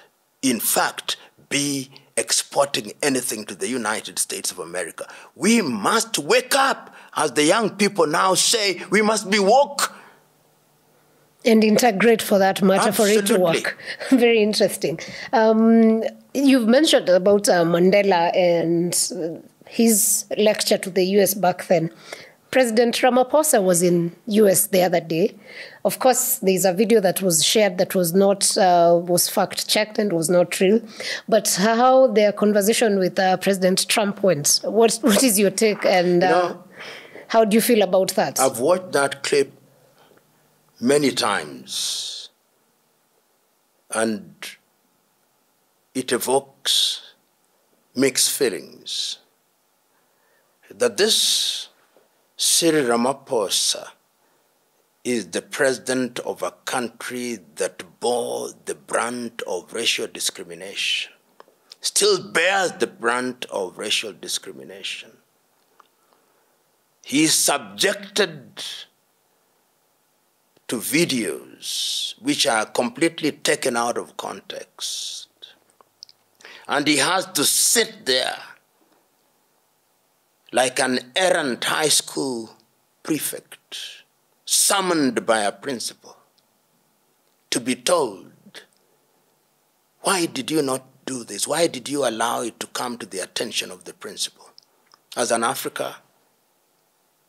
S1: in fact, be exporting anything to the United States of America. We must wake up, as the young people now say, we must be woke.
S3: And integrate, for that matter,
S1: Absolutely.
S3: for it to work. Very interesting. You've mentioned about Mandela and his lecture to the US back then. President Ramaphosa was in US the other day. Of course, there's a video that was shared that was not was fact-checked and was not real. But how their conversation with President Trump went, what is your take, and how do you feel about that?
S1: I've watched that clip many times, and it evokes mixed feelings. That this Cyril Ramaphosa is the president of a country that bore the brunt of racial discrimination, still bears the brunt of racial discrimination. He is subjected to videos which are completely taken out of context. And he has to sit there like an errant high school prefect, summoned by a principal, to be told, why did you not do this? Why did you allow it to come to the attention of the principal? As an African,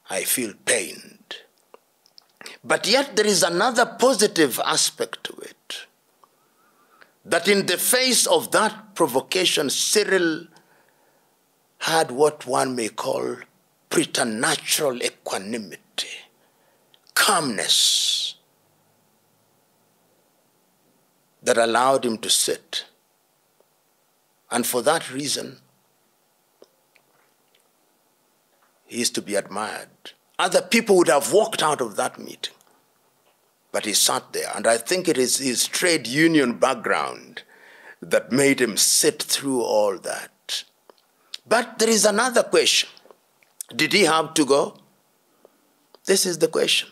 S1: I feel pained. But yet there is another positive aspect to it. That in the face of that provocation, Cyril had what one may call preternatural equanimity, calmness, that allowed him to sit. And for that reason, he is to be admired. Other people would have walked out of that meeting, but he sat there. And I think it is his trade union background that made him sit through all that. But there is another question. Did he have to go? This is the question.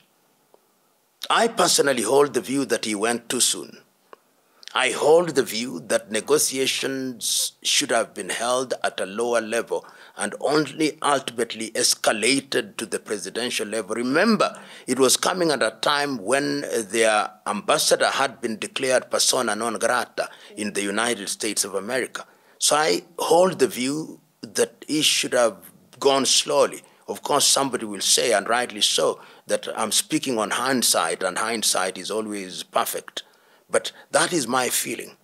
S1: I personally hold the view that he went too soon. I hold the view that negotiations should have been held at a lower level and only ultimately escalated to the presidential level. Remember, it was coming at a time when their ambassador had been declared persona non grata in the United States of America. So I hold the view that it should have gone slowly. Of course, somebody will say, and rightly so, that I'm speaking on hindsight, and hindsight is always perfect. But that is my feeling.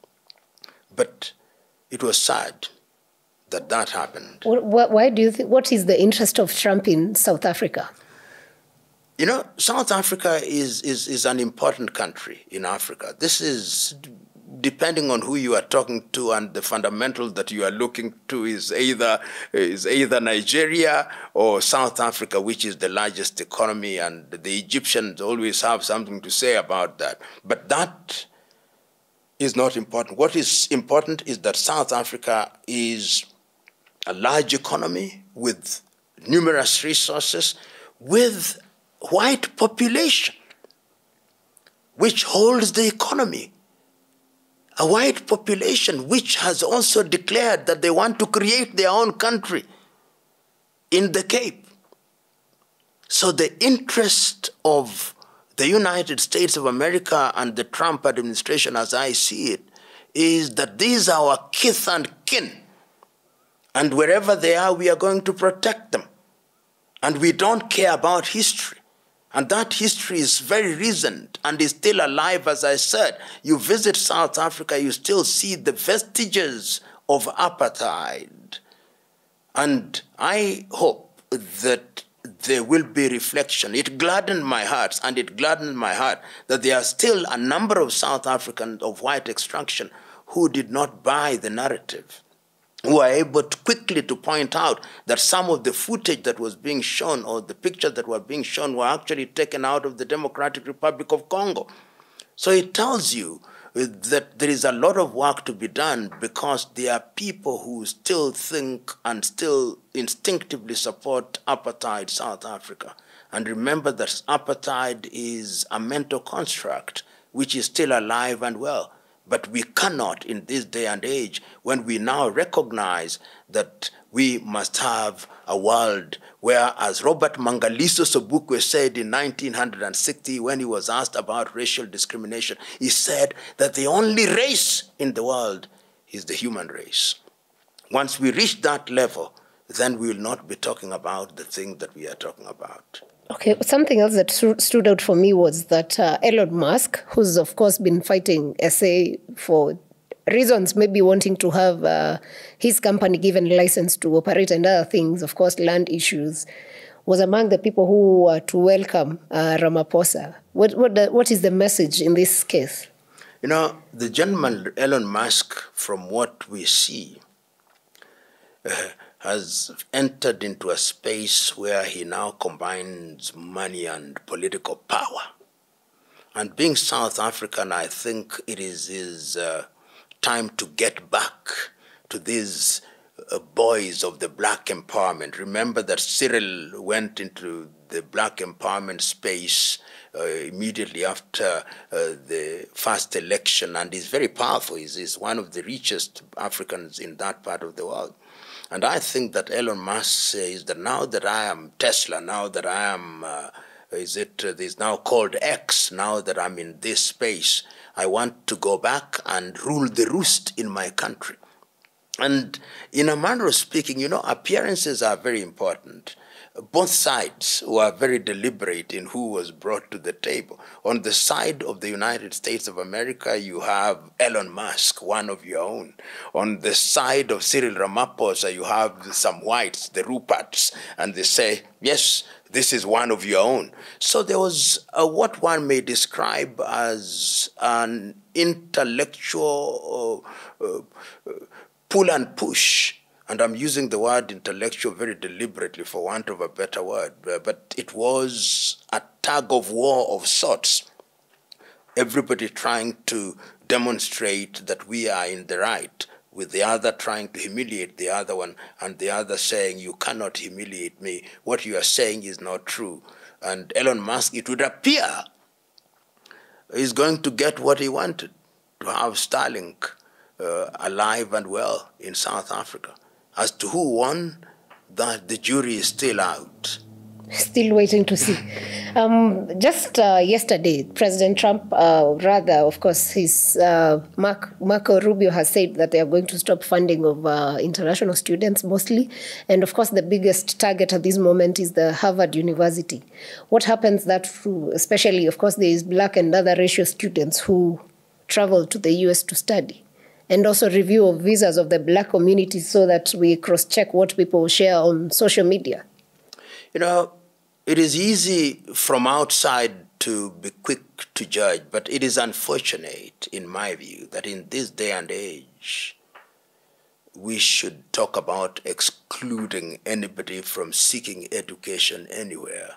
S1: But it was sad that that happened.
S3: Why do you think, what is the interest of Trump in South Africa?
S1: You know, South Africa is an important country in Africa. This is, depending on who you are talking to, and the fundamental that you are looking to is either Nigeria or South Africa, which is the largest economy, and the Egyptians always have something to say about that. But that is not important. What is important is that South Africa is a large economy with numerous resources, with white population. which holds the economy. A white population which has also declared that they want to create their own country in the Cape. So the interest of the United States of America and the Trump administration, as I see it, is that these are our kith and kin. And wherever they are, we are going to protect them. And we don't care about history. And that history is very recent and is still alive, as I said. You visit South Africa, you still see the vestiges of apartheid. And I hope that there will be reflection. It gladdened my heart, and it gladdened my heart that there are still a number of South Africans of white extraction who did not buy the narrative, who are able to quickly to point out that some of the footage that was being shown or the pictures that were being shown were actually taken out of the Democratic Republic of Congo. So it tells you that there is a lot of work to be done, because there are people who still think and still instinctively support apartheid South Africa. And remember that apartheid is a mental construct which is still alive and well. But we cannot, in this day and age, when we now recognize that we must have a world where, as Robert Mangaliso Sobukwe said in 1960, when he was asked about racial discrimination, he said that the only race in the world is the human race. Once we reach that level, then we will not be talking about the thing that we are talking about.
S3: Okay, something else that stood out for me was that Elon Musk, who's of course been fighting SA for reasons, maybe wanting to have his company given license to operate and other things, of course, land issues, was among the people who were to welcome Ramaphosa. What is the message in this case?
S1: You know, the gentleman, Elon Musk, from what we see, has entered into a space where he now combines money and political power. And being South African, I think it is his time to get back to these boys of the black empowerment. Remember that Cyril went into the black empowerment space immediately after the first election, and he's very powerful. He's one of the richest Africans in that part of the world. And I think that Elon Musk says that now that I am Tesla, now that I am, this now called X, now that I'm in this space, I want to go back and rule the roost in my country. And in a manner of speaking, you know, appearances are very important. Both sides were very deliberate in who was brought to the table. On the side of the United States of America, you have Elon Musk, one of your own. On the side of Cyril Ramaphosa, you have some whites, the Ruperts, and they say, yes, this is one of your own. So there was what one may describe as an intellectual pull and push. And I'm using the word intellectual very deliberately for want of a better word, but it was a tug of war of sorts. Everybody trying to demonstrate that we are in the right, with the other trying to humiliate the other one, and the other saying, you cannot humiliate me. What you are saying is not true. And Elon Musk, it would appear, is going to get what he wanted, to have Starlink alive and well in South Africa. As to who won, that the jury is still out.
S3: Still waiting to see. Just yesterday, President Trump, of course, his Marco Rubio has said that they are going to stop funding of international students mostly. And of course, the biggest target at this moment is the Harvard University. What happens that, especially, of course, there is black and other racial students who travel to the US to study? And also review of visas of the black community so that we cross-check what people share on social media.
S1: You know, it is easy from outside to be quick to judge, but it is unfortunate, in my view, that in this day and age, we should talk about excluding anybody from seeking education anywhere.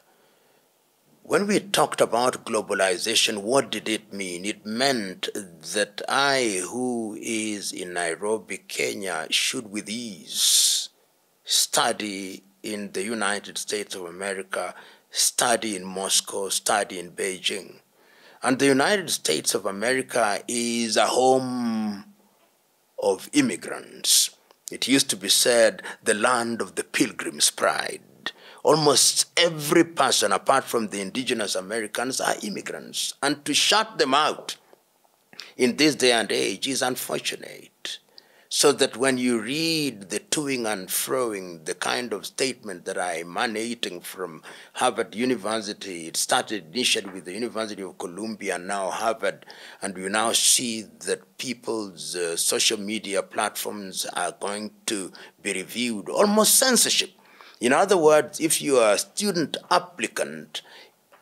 S1: When we talked about globalization, what did it mean? It meant that I, who is in Nairobi, Kenya, should with ease study in the United States of America, study in Moscow, study in Beijing. And the United States of America is a home of immigrants. It used to be said, the land of the Pilgrim's Pride. Almost every person, apart from the indigenous Americans, are immigrants. And to shut them out in this day and age is unfortunate. So that when you read the toing and froing, the kind of statement that are emanating from Harvard University, it started initially with the University of Columbia and now Harvard, and we now see that people's social media platforms are going to be reviewed, almost censorship. In other words, if you are a student applicant,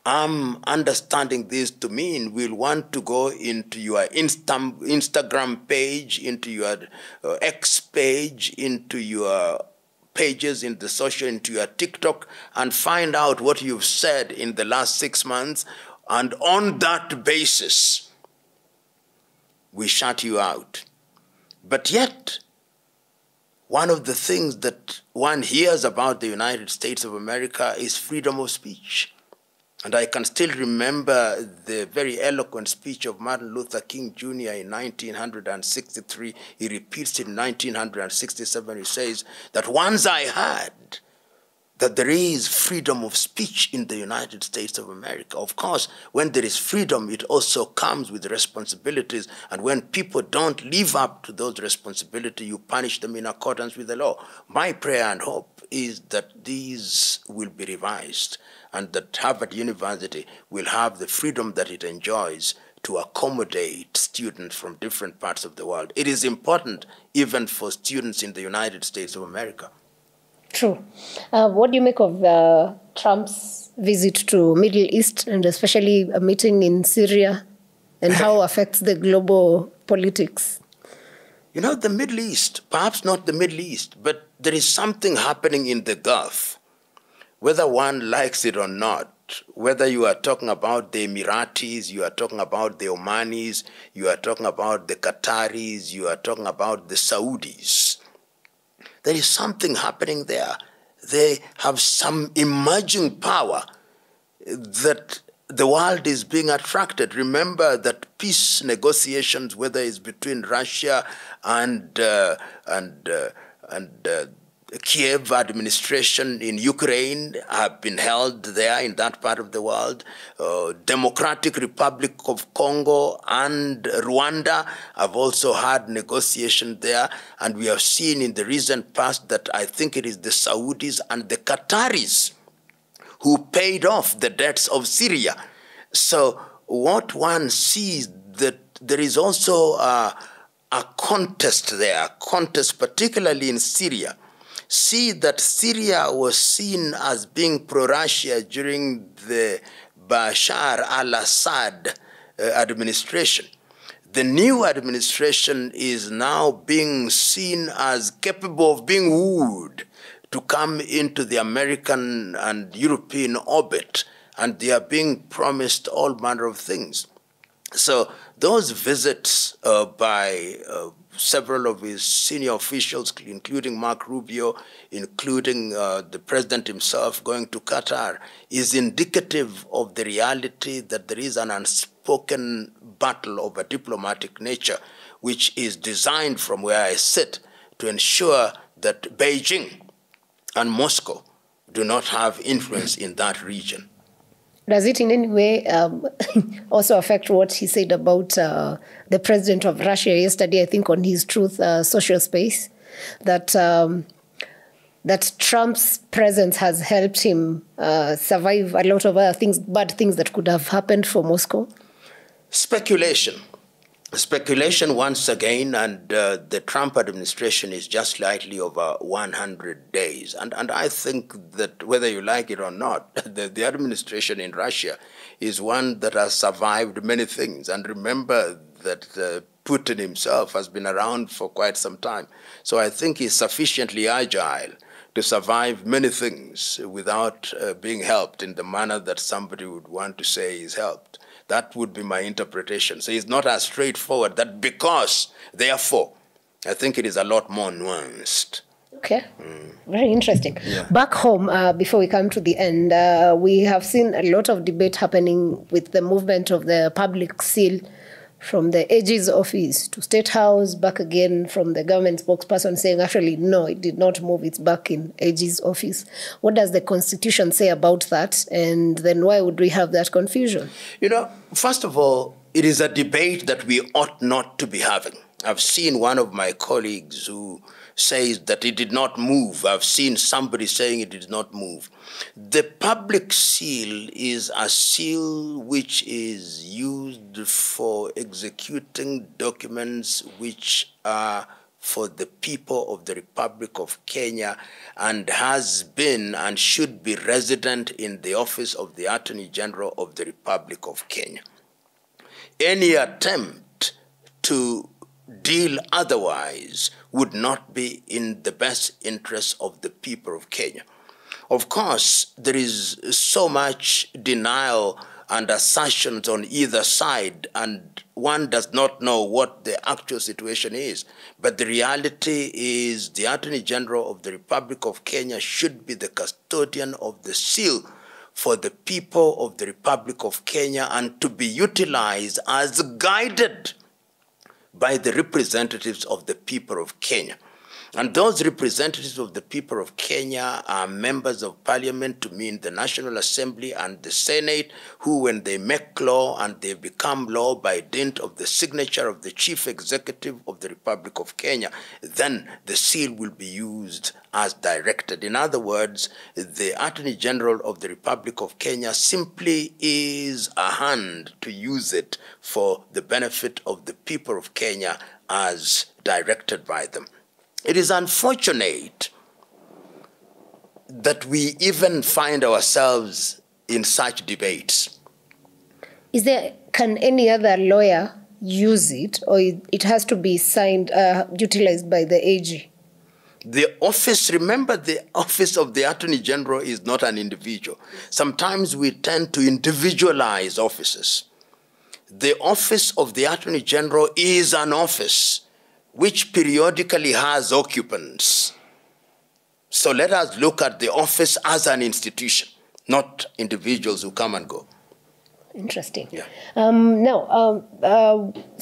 S1: I'm understanding this to mean we'll want to go into your Instagram page, into your X page, into your pages in the social, into your TikTok, and find out what you've said in the last 6 months. And on that basis, we shut you out. But yet, one of the things that one hears about the United States of America is freedom of speech. And I can still remember the very eloquent speech of Martin Luther King Jr. in 1963. He repeats it in 1967. He says that once I heard that there is freedom of speech in the United States of America. Of course, when there is freedom, it also comes with responsibilities. And when people don't live up to those responsibilities, you punish them in accordance with the law. My prayer and hope is that these will be revised and that Harvard University will have the freedom that it enjoys to accommodate students from different parts of the world. It is important even for students in the United States of America.
S3: True. What do you make of Trump's visit to Middle East, and especially a meeting in Syria, and how it affects the global politics?
S1: You know, the Middle East, perhaps not the Middle East, but there is something happening in the Gulf, whether one likes it or not, whether you are talking about the Emiratis, you are talking about the Omanis, you are talking about the Qataris, you are talking about the Saudis. There is something happening there. They have some emerging power that the world is being attracted. Remember that peace negotiations, whether it's between Russia and Kiev administration in Ukraine, have been held there in that part of the world. Democratic Republic of Congo and Rwanda have also had negotiations there. And we have seen in the recent past that I think it is the Saudis and the Qataris who paid off the debts of Syria. So what one sees, that there is also a contest there, a contest particularly in Syria. See that Syria was seen as being pro-Russia during the Bashar al-Assad administration. The new administration is now being seen as capable of being wooed to come into the American and European orbit, and they are being promised all manner of things. So those visits by several of his senior officials, including Mark Rubio, including the president himself, going to Qatar, is indicative of the reality that there is an unspoken battle of a diplomatic nature, which is designed from where I sit to ensure that Beijing and Moscow do not have influence in that region.
S3: Does it in any way also affect what he said about the president of Russia yesterday, I think on his Truth social space, that that Trump's presence has helped him survive a lot of other things, bad things that could have happened for Moscow? Speculation.
S1: Speculation once again, and the Trump administration is just slightly over 100 days. And I think that whether you like it or not, the administration in Russia is one that has survived many things. And remember that Putin himself has been around for quite some time. So I think he's sufficiently agile to survive many things without being helped in the manner that somebody would want to say he's helped. That would be my interpretation. So it's not as straightforward that because, therefore, I think it is a lot more nuanced.
S3: Okay. Very interesting.
S1: Yeah.
S3: Back home, before we come to the end, we have seen a lot of debate happening with the movement of the public seal from the AG's office to State House, back again from the government spokesperson saying, actually, no, it did not move, it's back in AG's office. What does the Constitution say about that? And then why would we have that confusion?
S1: You know, first of all, it is a debate that we ought not to be having. I've seen one of my colleagues who says that it did not move. I've seen somebody saying it did not move. The public seal is a seal which is used for executing documents which are for the people of the Republic of Kenya and has been and should be resident in the office of the Attorney General of the Republic of Kenya. Any attempt to deal otherwise would not be in the best interest of the people of Kenya. Of course, there is so much denial and assertions on either side, and one does not know what the actual situation is. But the reality is the Attorney General of the Republic of Kenya should be the custodian of the seal for the people of the Republic of Kenya and to be utilized as guided by the representatives of the people of Kenya. And those representatives of the people of Kenya are members of parliament, to mean the National Assembly and the Senate, who when they make law and they become law by dint of the signature of the chief executive of the Republic of Kenya, then the seal will be used as directed. In other words, the Attorney General of the Republic of Kenya simply is a hand to use it for the benefit of the people of Kenya as directed by them. It is unfortunate that we even find ourselves in such debates.
S3: Can any other lawyer use it, or it has to be signed, utilized by the AG?
S1: The office, remember, the office of the Attorney General is not an individual. Sometimes we tend to individualize offices. The office of the Attorney General is an office which periodically has occupants. So let us look at the office as an institution, not individuals who come and go.
S3: Interesting.
S1: Yeah.
S3: Now,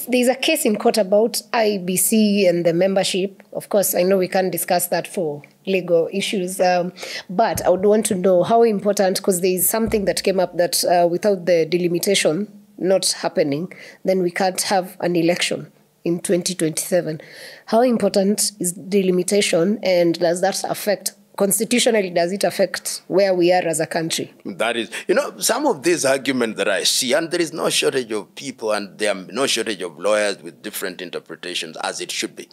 S3: there's a case in court about IBC and the membership. Of course, I know we can't discuss that for legal issues, but I would want to know how important, because there is something that came up that without the delimitation not happening, then we can't have an election in 2027. How important is delimitation, and does that affect, constitutionally, does it affect where we are as a country?
S1: That is, you know, some of these arguments that I see, and there is no shortage of people and there are no shortage of lawyers with different interpretations, as it should be.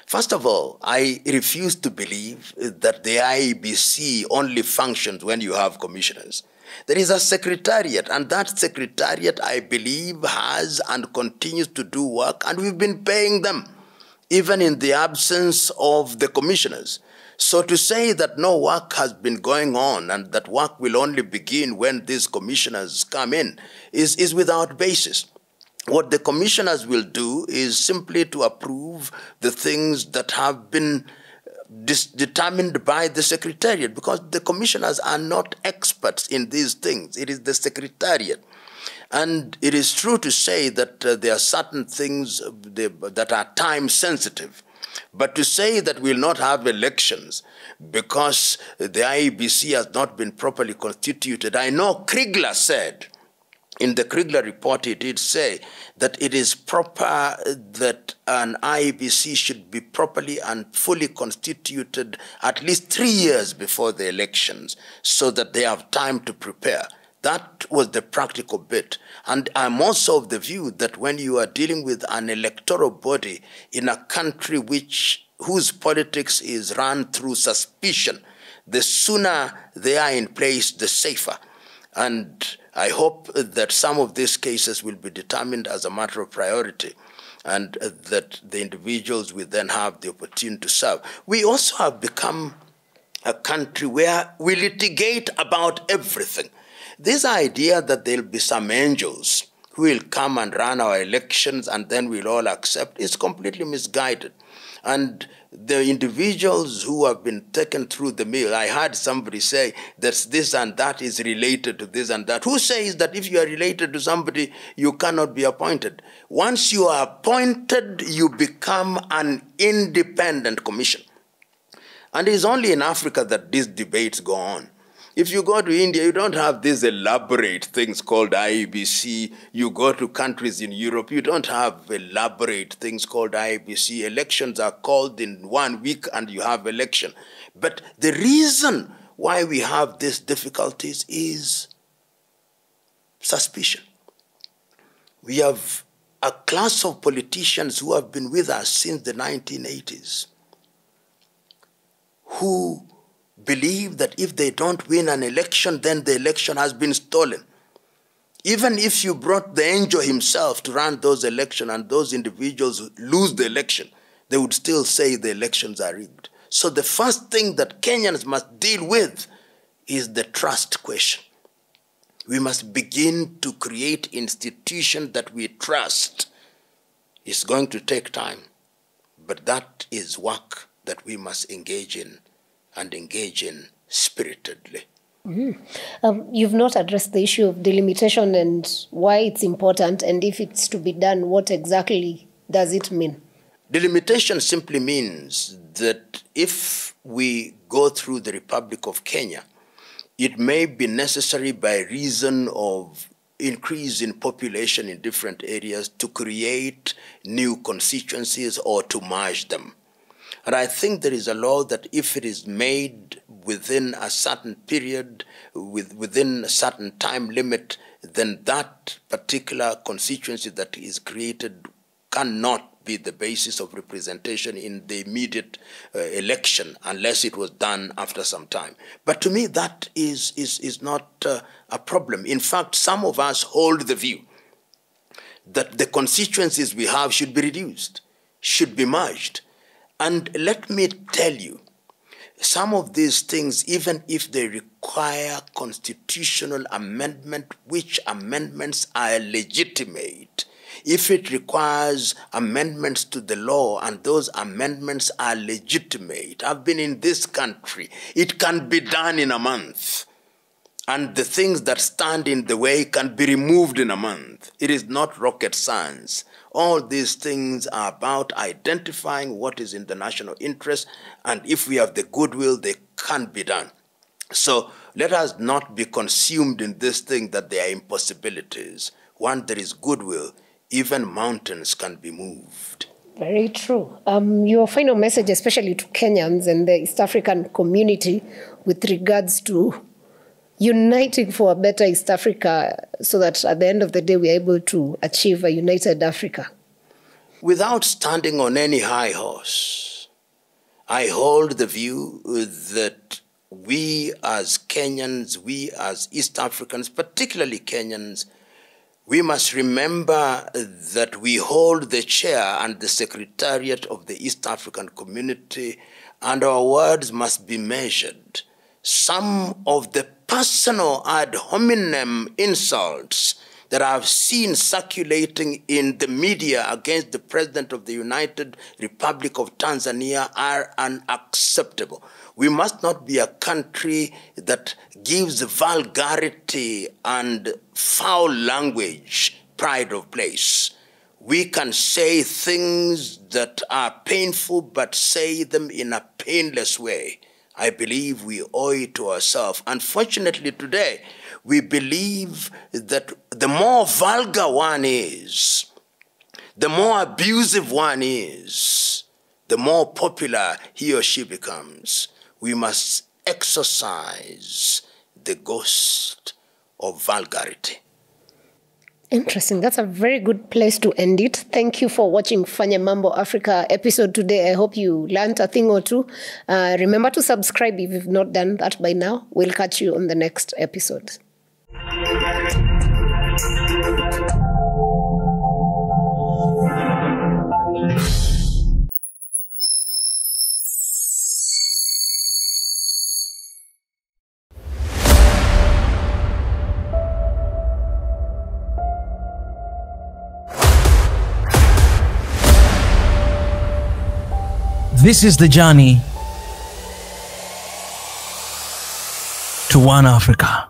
S1: First of all, I refuse to believe that the IEBC only functions when you have commissioners. There is a secretariat, and that secretariat, I believe, has and continues to do work, and we've been paying them, even in the absence of the commissioners. So to say that no work has been going on and that work will only begin when these commissioners come in is without basis. What the commissioners will do is simply to approve the things that have been determined by the secretariat, because the commissioners are not experts in these things. It is the secretariat. And it is true to say that there are certain things that are time sensitive. But to say that we'll not have elections because the IEBC has not been properly constituted, I know Kriegler said, in the Kriegler report, he did say that it is proper that an IEBC should be properly and fully constituted at least 3 years before the elections so that they have time to prepare. That was the practical bit. And I'm also of the view that when you are dealing with an electoral body in a country whose politics is run through suspicion, the sooner they are in place, the safer. And I hope that some of these cases will be determined as a matter of priority and that the individuals will then have the opportunity to serve. We also have become a country where we litigate about everything. This idea that there'll be some angels who will come and run our elections and then we'll all accept is completely misguided. And the individuals who have been taken through the mill, I heard somebody say that this and that is related to this and that. Who says that if you are related to somebody, you cannot be appointed? Once you are appointed, you become an independent commission. And it's only in Africa that these debates go on. If you go to India, you don't have these elaborate things called IEBC. You go to countries in Europe, you don't have elaborate things called IEBC. Elections are called in 1 week and you have election. But the reason why we have these difficulties is suspicion. We have a class of politicians who have been with us since the 1980s, who believe that if they don't win an election, then the election has been stolen. Even if you brought the angel himself to run those elections and those individuals lose the election, they would still say the elections are rigged. So the first thing that Kenyans must deal with is the trust question. We must begin to create institutions that we trust. It's going to take time, but that is work that we must engage in, and engage in spiritedly.
S3: You've not addressed the issue of delimitation and why it's important, and if it's to be done, what exactly does it mean?
S1: Delimitation simply means that if we go through the Republic of Kenya, it may be necessary by reason of increase in population in different areas to create new constituencies or to merge them. And I think there is a law that if it is made within a certain period, within a certain time limit, then that particular constituency that is created cannot be the basis of representation in the immediate election unless it was done after some time. But to me, that is not a problem. In fact, some of us hold the view that the constituencies we have should be reduced, should be merged. And let me tell you, some of these things, even if they require constitutional amendment, which amendments are legitimate, if it requires amendments to the law and those amendments are legitimate, I've been in this country, it can be done in a month. And the things that stand in the way can be removed in a month. It is not rocket science. All these things are about identifying what is in the national interest, and if we have the goodwill, they can be done. So let us not be consumed in this thing that there are impossibilities. When there is goodwill, even mountains can be moved.
S3: Very true. Your final message, especially to Kenyans and the East African community, with regards to uniting for a better East Africa so that at the end of the day we are able to achieve a united Africa.
S1: Without standing on any high horse, I hold the view that we as Kenyans, we as East Africans, particularly Kenyans, we must remember that we hold the chair and the secretariat of the East African community, and our words must be measured. Some of the personal ad hominem insults that I've seen circulating in the media against the President of the United Republic of Tanzania are unacceptable. We must not be a country that gives vulgarity and foul language pride of place. We can say things that are painful, but say them in a painless way. I believe we owe it to ourselves. Unfortunately, today, we believe that the more vulgar one is, the more abusive one is, the more popular he or she becomes. We must exorcise the ghost of vulgarity.
S3: Interesting. That's a very good place to end it. Thank you for watching Fanya Mambo Africa episode today. I hope you learned a thing or two. Remember to subscribe if you've not done that by now. We'll catch you on the next episode.
S2: This is the journey to one Africa.